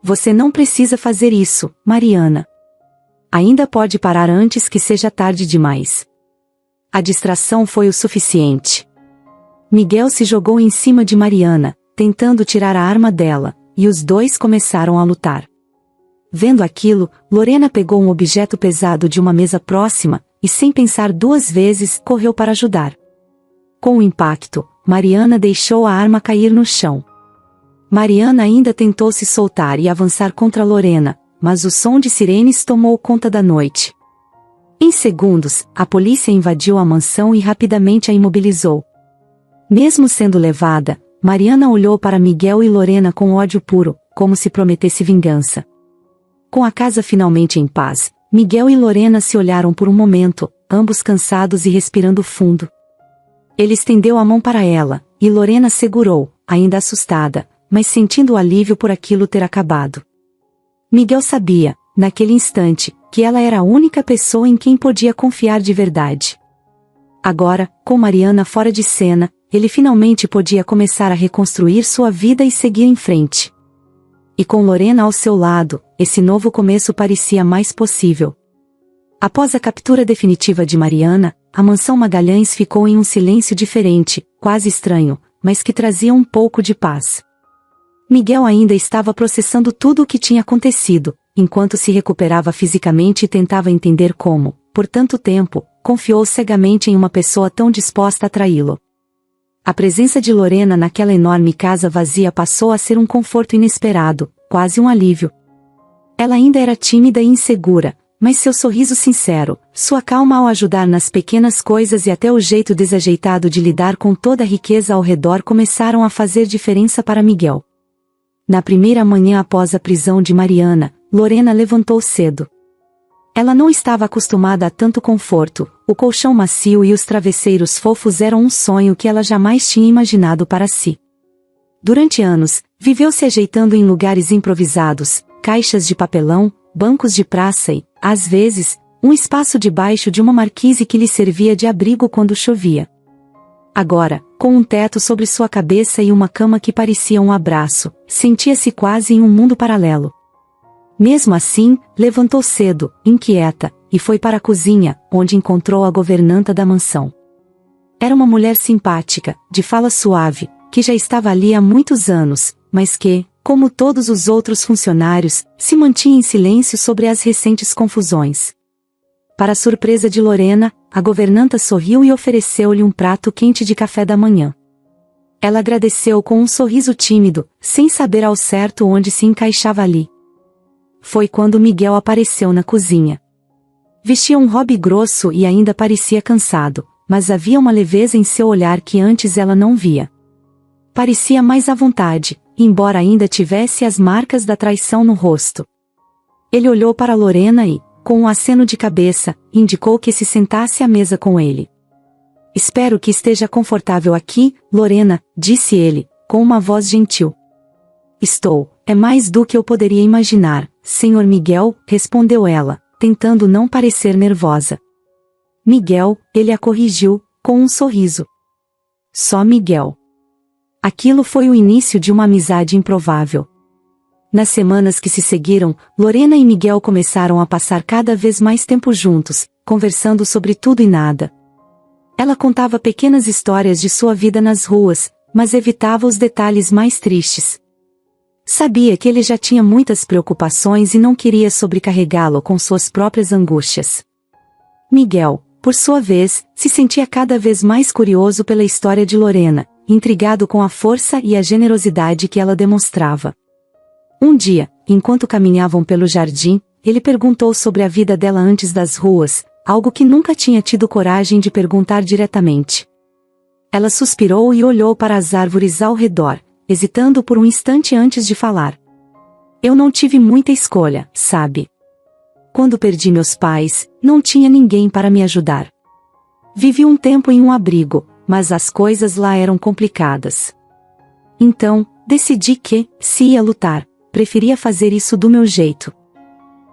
Você não precisa fazer isso, Mariana. Ainda pode parar antes que seja tarde demais. A distração foi o suficiente. Miguel se jogou em cima de Mariana, tentando tirar a arma dela, e os dois começaram a lutar. Vendo aquilo, Lorena pegou um objeto pesado de uma mesa próxima, e sem pensar duas vezes, correu para ajudar. Com o impacto, Mariana deixou a arma cair no chão. Mariana ainda tentou se soltar e avançar contra Lorena, mas o som de sirenes tomou conta da noite. Em segundos, a polícia invadiu a mansão e rapidamente a imobilizou. Mesmo sendo levada, Mariana olhou para Miguel e Lorena com ódio puro, como se prometesse vingança. Com a casa finalmente em paz, Miguel e Lorena se olharam por um momento, ambos cansados e respirando fundo. Ele estendeu a mão para ela, e Lorena segurou, ainda assustada, mas sentindo alívio por aquilo ter acabado. Miguel sabia, naquele instante, que ela era a única pessoa em quem podia confiar de verdade. Agora, com Mariana fora de cena, ele finalmente podia começar a reconstruir sua vida e seguir em frente. E com Lorena ao seu lado, esse novo começo parecia mais possível. Após a captura definitiva de Mariana, a mansão Magalhães ficou em um silêncio diferente, quase estranho, mas que trazia um pouco de paz. Miguel ainda estava processando tudo o que tinha acontecido, enquanto se recuperava fisicamente e tentava entender como, por tanto tempo, confiou cegamente em uma pessoa tão disposta a traí-lo. A presença de Lorena naquela enorme casa vazia passou a ser um conforto inesperado, quase um alívio. Ela ainda era tímida e insegura, mas seu sorriso sincero, sua calma ao ajudar nas pequenas coisas e até o jeito desajeitado de lidar com toda a riqueza ao redor começaram a fazer diferença para Miguel. Na primeira manhã após a prisão de Mariana, Lorena levantou cedo. Ela não estava acostumada a tanto conforto, o colchão macio e os travesseiros fofos eram um sonho que ela jamais tinha imaginado para si. Durante anos, viveu se ajeitando em lugares improvisados, caixas de papelão, bancos de praça e, às vezes, um espaço debaixo de uma marquise que lhe servia de abrigo quando chovia. Agora, com um teto sobre sua cabeça e uma cama que parecia um abraço, sentia-se quase em um mundo paralelo. Mesmo assim, levantou cedo, inquieta, e foi para a cozinha, onde encontrou a governanta da mansão. Era uma mulher simpática, de fala suave, que já estava ali há muitos anos, mas que, como todos os outros funcionários, se mantinha em silêncio sobre as recentes confusões. Para a surpresa de Lorena, a governanta sorriu e ofereceu-lhe um prato quente de café da manhã. Ela agradeceu com um sorriso tímido, sem saber ao certo onde se encaixava ali. Foi quando Miguel apareceu na cozinha. Vestia um robe grosso e ainda parecia cansado, mas havia uma leveza em seu olhar que antes ela não via. Parecia mais à vontade, embora ainda tivesse as marcas da traição no rosto. Ele olhou para Lorena e, com um aceno de cabeça, indicou que se sentasse à mesa com ele. Espero que esteja confortável aqui, Lorena, disse ele, com uma voz gentil. Estou, é mais do que eu poderia imaginar, Senhor Miguel, respondeu ela, tentando não parecer nervosa. Miguel, ele a corrigiu, com um sorriso. Só Miguel. Aquilo foi o início de uma amizade improvável. Nas semanas que se seguiram, Lorena e Miguel começaram a passar cada vez mais tempo juntos, conversando sobre tudo e nada. Ela contava pequenas histórias de sua vida nas ruas, mas evitava os detalhes mais tristes. Sabia que ele já tinha muitas preocupações e não queria sobrecarregá-lo com suas próprias angústias. Miguel, por sua vez, se sentia cada vez mais curioso pela história de Lorena, intrigado com a força e a generosidade que ela demonstrava. Um dia, enquanto caminhavam pelo jardim, ele perguntou sobre a vida dela antes das ruas, algo que nunca tinha tido coragem de perguntar diretamente. Ela suspirou e olhou para as árvores ao redor, hesitando por um instante antes de falar. Eu não tive muita escolha, sabe? Quando perdi meus pais, não tinha ninguém para me ajudar. Vivi um tempo em um abrigo, mas as coisas lá eram complicadas. Então, decidi que, se ia lutar, preferia fazer isso do meu jeito.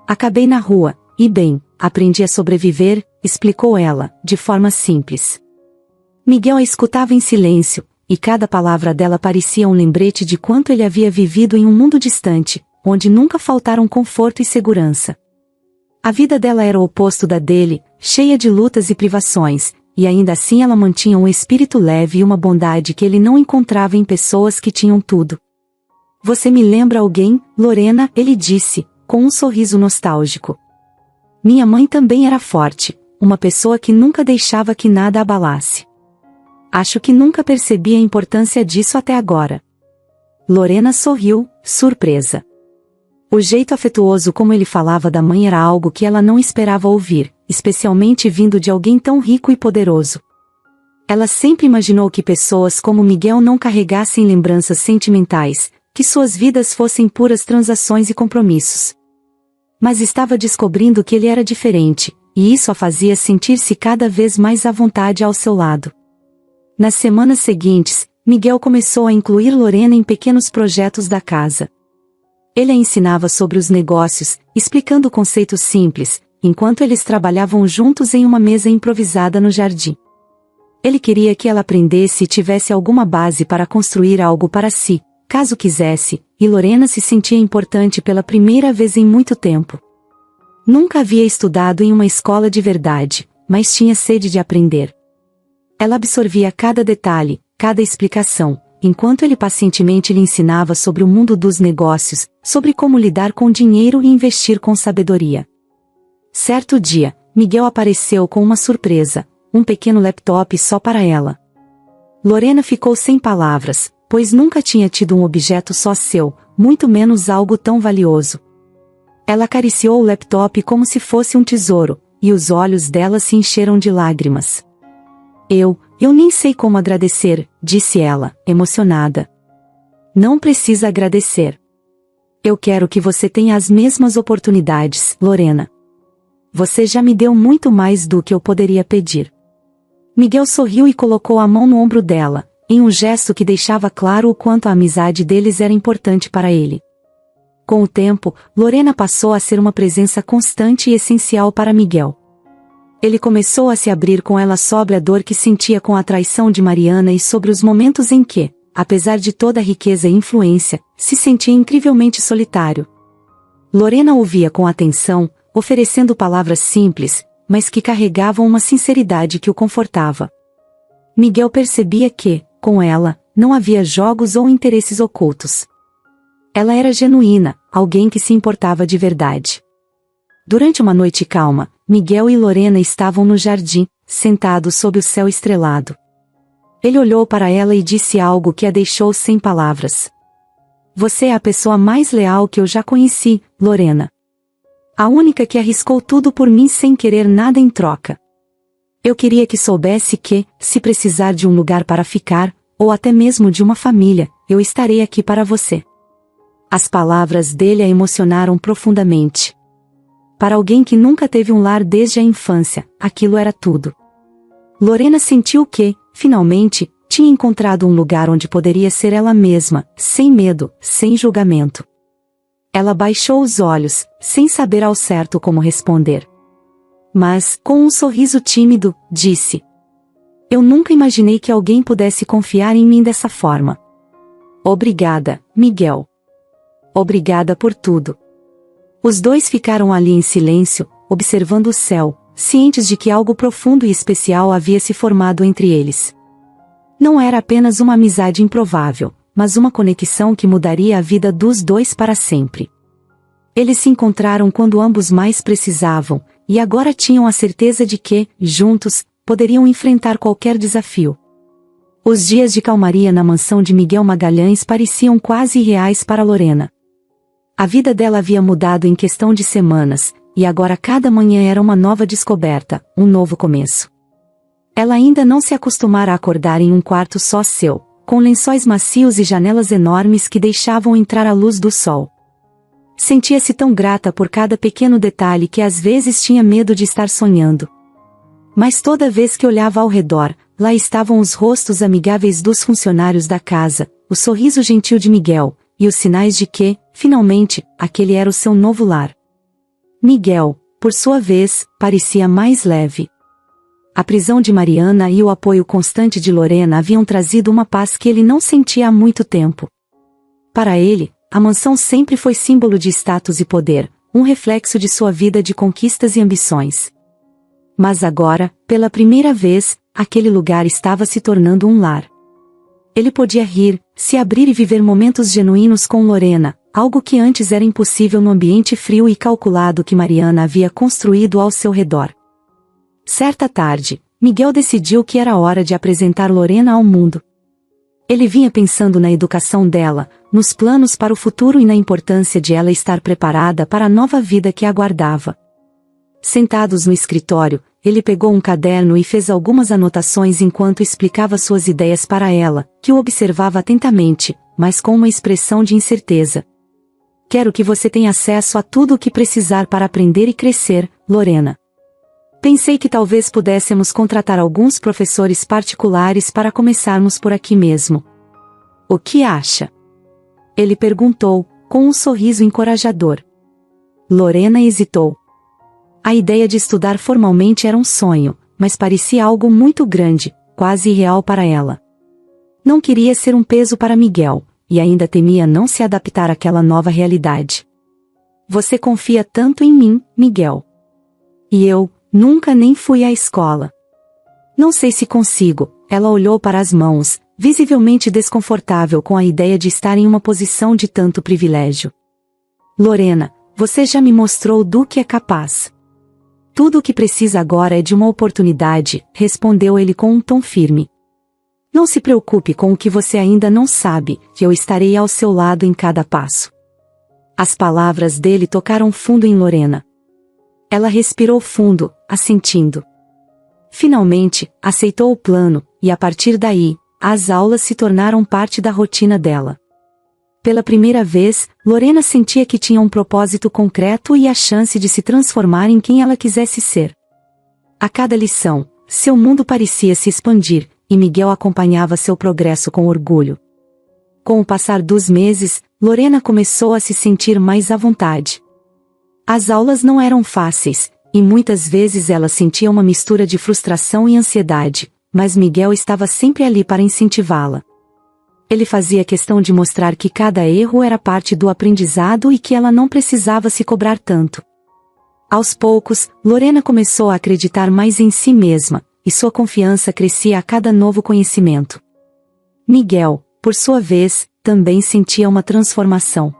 Acabei na rua, e bem, aprendi a sobreviver, explicou ela, de forma simples. Miguel a escutava em silêncio, e cada palavra dela parecia um lembrete de quanto ele havia vivido em um mundo distante, onde nunca faltaram conforto e segurança. A vida dela era o oposto da dele, cheia de lutas e privações, e ainda assim ela mantinha um espírito leve e uma bondade que ele não encontrava em pessoas que tinham tudo. Você me lembra alguém, Lorena, ele disse, com um sorriso nostálgico. Minha mãe também era forte, uma pessoa que nunca deixava que nada a abalasse. Acho que nunca percebi a importância disso até agora. Lorena sorriu, surpresa. O jeito afetuoso como ele falava da mãe era algo que ela não esperava ouvir, especialmente vindo de alguém tão rico e poderoso. Ela sempre imaginou que pessoas como Miguel não carregassem lembranças sentimentais, que suas vidas fossem puras transações e compromissos. Mas estava descobrindo que ele era diferente, e isso a fazia sentir-se cada vez mais à vontade ao seu lado. Nas semanas seguintes, Miguel começou a incluir Lorena em pequenos projetos da casa. Ele a ensinava sobre os negócios, explicando conceitos simples, enquanto eles trabalhavam juntos em uma mesa improvisada no jardim. Ele queria que ela aprendesse e tivesse alguma base para construir algo para si, caso quisesse, e Lorena se sentia importante pela primeira vez em muito tempo. Nunca havia estudado em uma escola de verdade, mas tinha sede de aprender. Ela absorvia cada detalhe, cada explicação, enquanto ele pacientemente lhe ensinava sobre o mundo dos negócios, sobre como lidar com dinheiro e investir com sabedoria. Certo dia, Miguel apareceu com uma surpresa, um pequeno laptop só para ela. Lorena ficou sem palavras, pois nunca tinha tido um objeto só seu, muito menos algo tão valioso. Ela acariciou o laptop como se fosse um tesouro, e os olhos dela se encheram de lágrimas. Eu nem sei como agradecer, disse ela, emocionada. Não precisa agradecer. Eu quero que você tenha as mesmas oportunidades, Lorena. Você já me deu muito mais do que eu poderia pedir. Miguel sorriu e colocou a mão no ombro dela, em um gesto que deixava claro o quanto a amizade deles era importante para ele. Com o tempo, Lorena passou a ser uma presença constante e essencial para Miguel. Ele começou a se abrir com ela sobre a dor que sentia com a traição de Mariana e sobre os momentos em que, apesar de toda a riqueza e influência, se sentia incrivelmente solitário. Lorena ouvia com atenção, oferecendo palavras simples, mas que carregavam uma sinceridade que o confortava. Miguel percebia que, com ela, não havia jogos ou interesses ocultos. Ela era genuína, alguém que se importava de verdade. Durante uma noite calma, Miguel e Lorena estavam no jardim, sentados sob o céu estrelado. Ele olhou para ela e disse algo que a deixou sem palavras. Você é a pessoa mais leal que eu já conheci, Lorena. A única que arriscou tudo por mim sem querer nada em troca. Eu queria que soubesse que, se precisar de um lugar para ficar, ou até mesmo de uma família, eu estarei aqui para você. As palavras dele a emocionaram profundamente. Para alguém que nunca teve um lar desde a infância, aquilo era tudo. Lorena sentiu que, finalmente, tinha encontrado um lugar onde poderia ser ela mesma, sem medo, sem julgamento. Ela baixou os olhos, sem saber ao certo como responder. Mas, com um sorriso tímido, disse: Eu nunca imaginei que alguém pudesse confiar em mim dessa forma. Obrigada, Miguel. Obrigada por tudo. Os dois ficaram ali em silêncio, observando o céu, cientes de que algo profundo e especial havia se formado entre eles. Não era apenas uma amizade improvável, mas uma conexão que mudaria a vida dos dois para sempre. Eles se encontraram quando ambos mais precisavam, e agora tinham a certeza de que, juntos, poderiam enfrentar qualquer desafio. Os dias de calmaria na mansão de Miguel Magalhães pareciam quase irreais para Lorena. A vida dela havia mudado em questão de semanas, e agora cada manhã era uma nova descoberta, um novo começo. Ela ainda não se acostumara a acordar em um quarto só seu, com lençóis macios e janelas enormes que deixavam entrar a luz do sol. Sentia-se tão grata por cada pequeno detalhe que às vezes tinha medo de estar sonhando. Mas toda vez que olhava ao redor, lá estavam os rostos amigáveis dos funcionários da casa, o sorriso gentil de Miguel, e os sinais de que, finalmente, aquele era o seu novo lar. Miguel, por sua vez, parecia mais leve. A prisão de Mariana e o apoio constante de Lorena haviam trazido uma paz que ele não sentia há muito tempo. Para ele, a mansão sempre foi símbolo de status e poder, um reflexo de sua vida de conquistas e ambições. Mas agora, pela primeira vez, aquele lugar estava se tornando um lar. Ele podia rir, se abrir e viver momentos genuínos com Lorena, algo que antes era impossível no ambiente frio e calculado que Mariana havia construído ao seu redor. Certa tarde, Miguel decidiu que era hora de apresentar Lorena ao mundo. Ele vinha pensando na educação dela, nos planos para o futuro e na importância de ela estar preparada para a nova vida que a aguardava. Sentados no escritório, ele pegou um caderno e fez algumas anotações enquanto explicava suas ideias para ela, que o observava atentamente, mas com uma expressão de incerteza. Quero que você tenha acesso a tudo o que precisar para aprender e crescer, Lorena. Pensei que talvez pudéssemos contratar alguns professores particulares para começarmos por aqui mesmo. O que acha? Ele perguntou, com um sorriso encorajador. Lorena hesitou. A ideia de estudar formalmente era um sonho, mas parecia algo muito grande, quase irreal para ela. Não queria ser um peso para Miguel, e ainda temia não se adaptar àquela nova realidade. Você confia tanto em mim, Miguel. E eu, nunca nem fui à escola. Não sei se consigo. Ela olhou para as mãos, visivelmente desconfortável com a ideia de estar em uma posição de tanto privilégio. Lorena, você já me mostrou do que é capaz. Tudo o que precisa agora é de uma oportunidade, respondeu ele com um tom firme. Não se preocupe com o que você ainda não sabe, que eu estarei ao seu lado em cada passo. As palavras dele tocaram fundo em Lorena. Ela respirou fundo, assentindo. Finalmente, aceitou o plano, e a partir daí, as aulas se tornaram parte da rotina dela. Pela primeira vez, Lorena sentia que tinha um propósito concreto e a chance de se transformar em quem ela quisesse ser. A cada lição, seu mundo parecia se expandir, e Miguel acompanhava seu progresso com orgulho. Com o passar dos meses, Lorena começou a se sentir mais à vontade. As aulas não eram fáceis, e muitas vezes ela sentia uma mistura de frustração e ansiedade, mas Miguel estava sempre ali para incentivá-la. Ele fazia questão de mostrar que cada erro era parte do aprendizado e que ela não precisava se cobrar tanto. Aos poucos, Lorena começou a acreditar mais em si mesma, e sua confiança crescia a cada novo conhecimento. Miguel, por sua vez, também sentia uma transformação.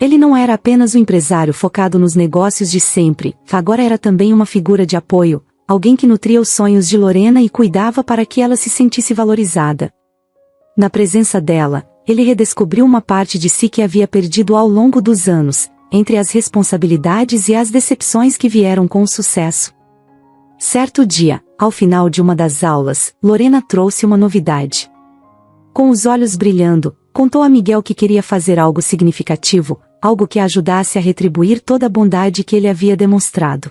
Ele não era apenas um empresário focado nos negócios de sempre, agora era também uma figura de apoio, alguém que nutria os sonhos de Lorena e cuidava para que ela se sentisse valorizada. Na presença dela, ele redescobriu uma parte de si que havia perdido ao longo dos anos, entre as responsabilidades e as decepções que vieram com o sucesso. Certo dia, ao final de uma das aulas, Lorena trouxe uma novidade. Com os olhos brilhando, contou a Miguel que queria fazer algo significativo, algo que a ajudasse a retribuir toda a bondade que ele havia demonstrado.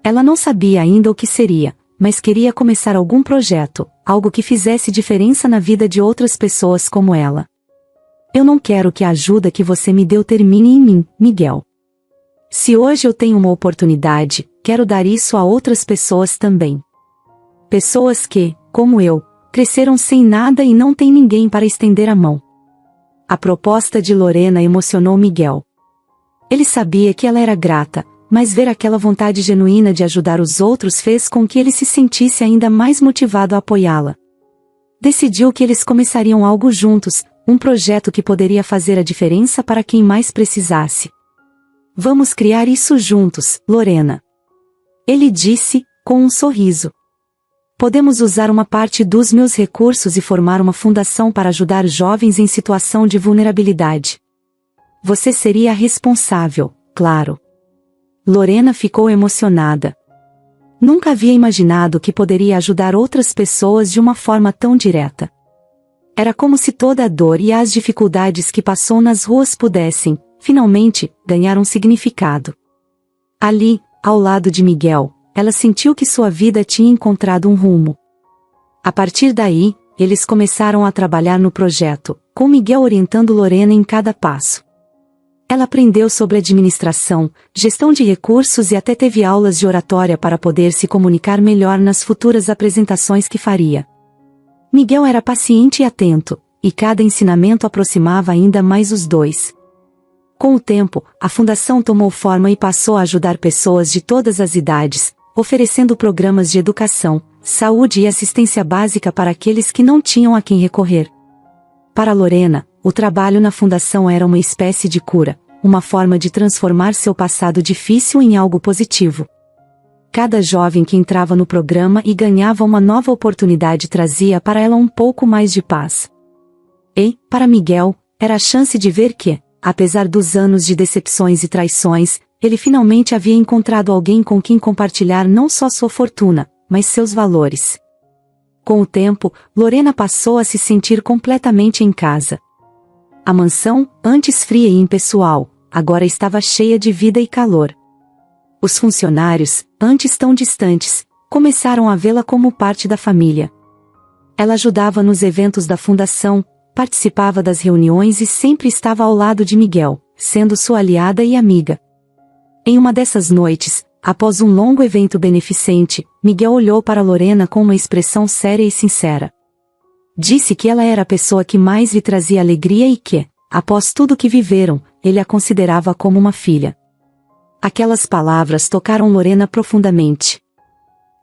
Ela não sabia ainda o que seria, mas queria começar algum projeto, algo que fizesse diferença na vida de outras pessoas como ela. Eu não quero que a ajuda que você me deu termine em mim, Miguel. Se hoje eu tenho uma oportunidade, quero dar isso a outras pessoas também. Pessoas que, como eu, cresceram sem nada e não têm ninguém para estender a mão. A proposta de Lorena emocionou Miguel. Ele sabia que ela era grata, mas ver aquela vontade genuína de ajudar os outros fez com que ele se sentisse ainda mais motivado a apoiá-la. Decidiu que eles começariam algo juntos, um projeto que poderia fazer a diferença para quem mais precisasse. Vamos criar isso juntos, Lorena. Ele disse, com um sorriso. Podemos usar uma parte dos meus recursos e formar uma fundação para ajudar jovens em situação de vulnerabilidade. Você seria a responsável, claro. Lorena ficou emocionada. Nunca havia imaginado que poderia ajudar outras pessoas de uma forma tão direta. Era como se toda a dor e as dificuldades que passou nas ruas pudessem, finalmente, ganhar um significado. Ali, ao lado de Miguel, ela sentiu que sua vida tinha encontrado um rumo. A partir daí, eles começaram a trabalhar no projeto, com Miguel orientando Lorena em cada passo. Ela aprendeu sobre administração, gestão de recursos e até teve aulas de oratória para poder se comunicar melhor nas futuras apresentações que faria. Miguel era paciente e atento, e cada ensinamento aproximava ainda mais os dois. Com o tempo, a fundação tomou forma e passou a ajudar pessoas de todas as idades, oferecendo programas de educação, saúde e assistência básica para aqueles que não tinham a quem recorrer. Para Lorena, o trabalho na fundação era uma espécie de cura, uma forma de transformar seu passado difícil em algo positivo. Cada jovem que entrava no programa e ganhava uma nova oportunidade trazia para ela um pouco mais de paz. E, para Miguel, era a chance de ver que, apesar dos anos de decepções e traições, ele finalmente havia encontrado alguém com quem compartilhar não só sua fortuna, mas seus valores. Com o tempo, Lorena passou a se sentir completamente em casa. A mansão, antes fria e impessoal, agora estava cheia de vida e calor. Os funcionários, antes tão distantes, começaram a vê-la como parte da família. Ela ajudava nos eventos da fundação, participava das reuniões e sempre estava ao lado de Miguel, sendo sua aliada e amiga. Em uma dessas noites, após um longo evento beneficente, Miguel olhou para Lorena com uma expressão séria e sincera. Disse que ela era a pessoa que mais lhe trazia alegria e que, após tudo que viveram, ele a considerava como uma filha. Aquelas palavras tocaram Lorena profundamente.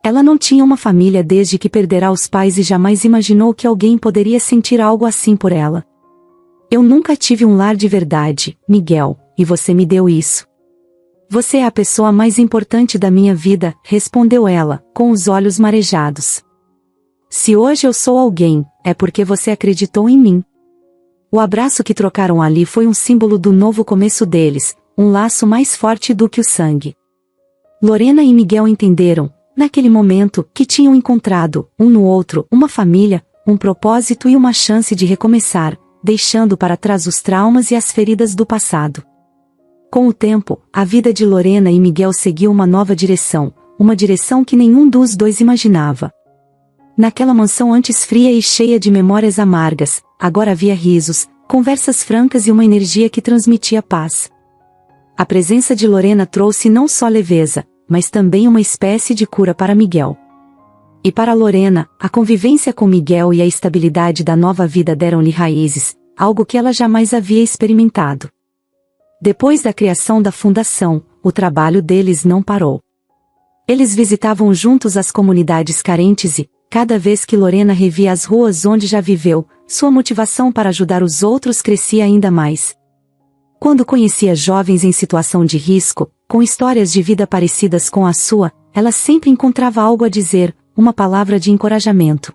Ela não tinha uma família desde que perdera os pais e jamais imaginou que alguém poderia sentir algo assim por ela. Eu nunca tive um lar de verdade, Miguel, e você me deu isso. Você é a pessoa mais importante da minha vida, respondeu ela, com os olhos marejados. Se hoje eu sou alguém, é porque você acreditou em mim. O abraço que trocaram ali foi um símbolo do novo começo deles, um laço mais forte do que o sangue. Lorena e Miguel entenderam, naquele momento, que tinham encontrado, um no outro, uma família, um propósito e uma chance de recomeçar, deixando para trás os traumas e as feridas do passado. Com o tempo, a vida de Lorena e Miguel seguiu uma nova direção, uma direção que nenhum dos dois imaginava. Naquela mansão antes fria e cheia de memórias amargas, agora havia risos, conversas francas e uma energia que transmitia paz. A presença de Lorena trouxe não só leveza, mas também uma espécie de cura para Miguel. E para Lorena, a convivência com Miguel e a estabilidade da nova vida deram-lhe raízes, algo que ela jamais havia experimentado. Depois da criação da fundação, o trabalho deles não parou. Eles visitavam juntos as comunidades carentes e, cada vez que Lorena revia as ruas onde já viveu, sua motivação para ajudar os outros crescia ainda mais. Quando conhecia jovens em situação de risco, com histórias de vida parecidas com a sua, ela sempre encontrava algo a dizer, uma palavra de encorajamento.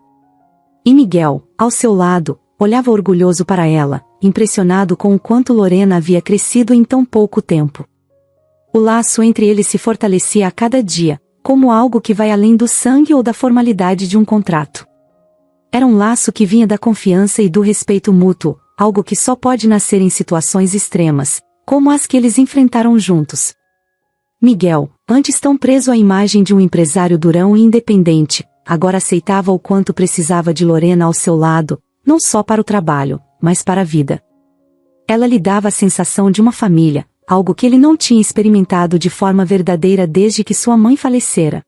E Miguel, ao seu lado, olhava orgulhoso para ela, impressionado com o quanto Lorena havia crescido em tão pouco tempo. O laço entre eles se fortalecia a cada dia, como algo que vai além do sangue ou da formalidade de um contrato. Era um laço que vinha da confiança e do respeito mútuo, algo que só pode nascer em situações extremas, como as que eles enfrentaram juntos. Miguel, antes tão preso à imagem de um empresário durão e independente, agora aceitava o quanto precisava de Lorena ao seu lado, não só para o trabalho, mas para a vida. Ela lhe dava a sensação de uma família, algo que ele não tinha experimentado de forma verdadeira desde que sua mãe falecera.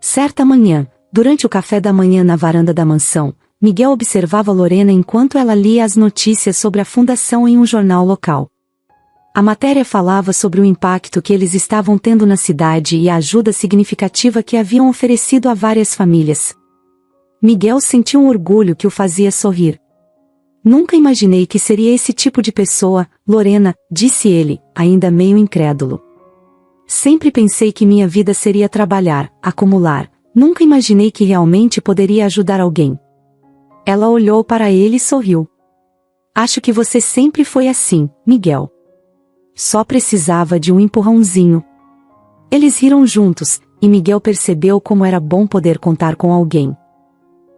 Certa manhã, durante o café da manhã na varanda da mansão, Miguel observava Lorena enquanto ela lia as notícias sobre a fundação em um jornal local. A matéria falava sobre o impacto que eles estavam tendo na cidade e a ajuda significativa que haviam oferecido a várias famílias. Miguel sentiu um orgulho que o fazia sorrir. Nunca imaginei que seria esse tipo de pessoa, Lorena, disse ele, ainda meio incrédulo. Sempre pensei que minha vida seria trabalhar, acumular. Nunca imaginei que realmente poderia ajudar alguém. Ela olhou para ele e sorriu. Acho que você sempre foi assim, Miguel. Só precisava de um empurrãozinho. Eles riram juntos, e Miguel percebeu como era bom poder contar com alguém.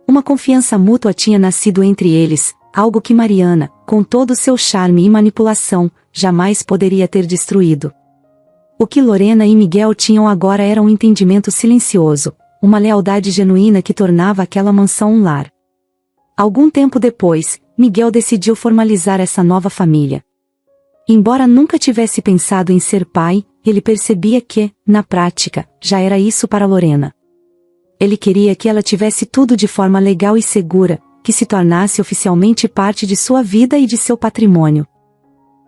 Uma confiança mútua tinha nascido entre eles, algo que Mariana, com todo o seu charme e manipulação, jamais poderia ter destruído. O que Lorena e Miguel tinham agora era um entendimento silencioso, uma lealdade genuína que tornava aquela mansão um lar. Algum tempo depois, Miguel decidiu formalizar essa nova família. Embora nunca tivesse pensado em ser pai, ele percebia que, na prática, já era isso para Lorena. Ele queria que ela tivesse tudo de forma legal e segura, que se tornasse oficialmente parte de sua vida e de seu patrimônio.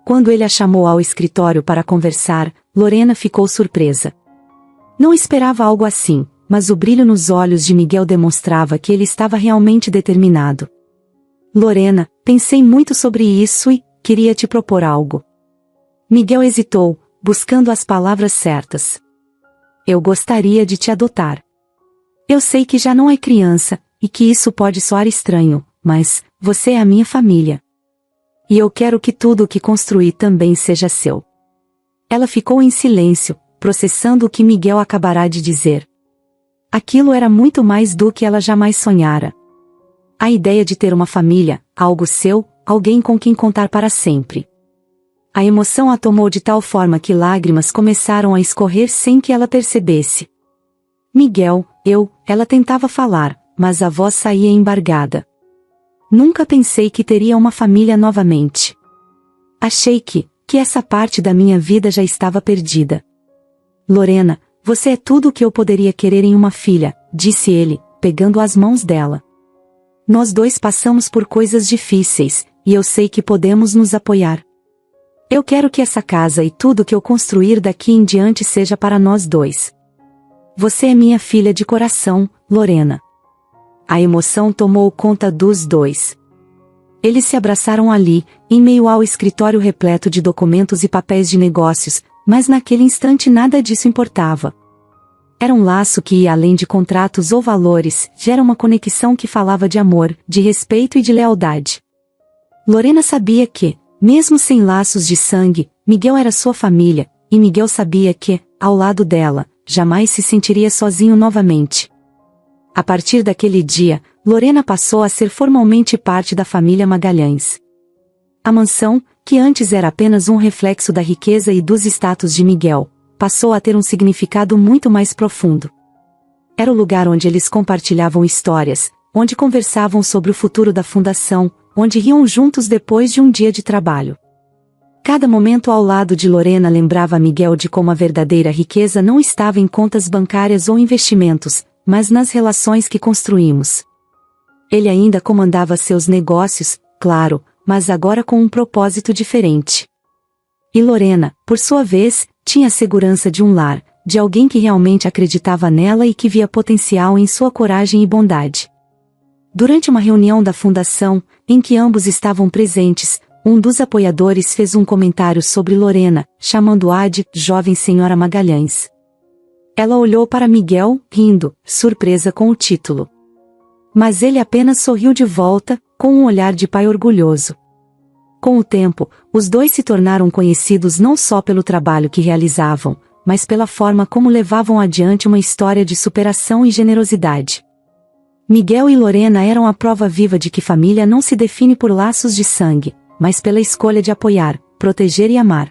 Quando ele a chamou ao escritório para conversar, Lorena ficou surpresa. Não esperava algo assim, mas o brilho nos olhos de Miguel demonstrava que ele estava realmente determinado. Lorena, pensei muito sobre isso e queria te propor algo. Miguel hesitou, buscando as palavras certas. Eu gostaria de te adotar. Eu sei que já não é criança, e que isso pode soar estranho, mas você é a minha família. E eu quero que tudo o que construí também seja seu. Ela ficou em silêncio, processando o que Miguel acabará de dizer. Aquilo era muito mais do que ela jamais sonhara. A ideia de ter uma família, algo seu, alguém com quem contar para sempre. A emoção a tomou de tal forma que lágrimas começaram a escorrer sem que ela percebesse. Miguel, ela tentava falar, mas a voz saía embargada. Nunca pensei que teria uma família novamente. Achei que essa parte da minha vida já estava perdida. Lorena, você é tudo o que eu poderia querer em uma filha, disse ele, pegando as mãos dela. Nós dois passamos por coisas difíceis, e eu sei que podemos nos apoiar. Eu quero que essa casa e tudo que eu construir daqui em diante seja para nós dois. Você é minha filha de coração, Lorena. A emoção tomou conta dos dois. Eles se abraçaram ali, em meio ao escritório repleto de documentos e papéis de negócios, mas naquele instante nada disso importava. Era um laço que ia além de contratos ou valores, gera uma conexão que falava de amor, de respeito e de lealdade. Lorena sabia que, mesmo sem laços de sangue, Miguel era sua família, e Miguel sabia que, ao lado dela, jamais se sentiria sozinho novamente. A partir daquele dia, Lorena passou a ser formalmente parte da família Magalhães. A mansão, que antes era apenas um reflexo da riqueza e dos status de Miguel, passou a ter um significado muito mais profundo. Era o lugar onde eles compartilhavam histórias, onde conversavam sobre o futuro da fundação, onde riam juntos depois de um dia de trabalho. Cada momento ao lado de Lorena lembrava a Miguel de como a verdadeira riqueza não estava em contas bancárias ou investimentos, mas nas relações que construímos. Ele ainda comandava seus negócios, claro, mas agora com um propósito diferente. E Lorena, por sua vez, tinha a segurança de um lar, de alguém que realmente acreditava nela e que via potencial em sua coragem e bondade. Durante uma reunião da fundação, em que ambos estavam presentes, um dos apoiadores fez um comentário sobre Lorena, chamando-a de jovem senhora Magalhães. Ela olhou para Miguel, rindo, surpresa com o título. Mas ele apenas sorriu de volta, com um olhar de pai orgulhoso. Com o tempo, os dois se tornaram conhecidos não só pelo trabalho que realizavam, mas pela forma como levavam adiante uma história de superação e generosidade. Miguel e Lorena eram a prova viva de que família não se define por laços de sangue, mas pela escolha de apoiar, proteger e amar.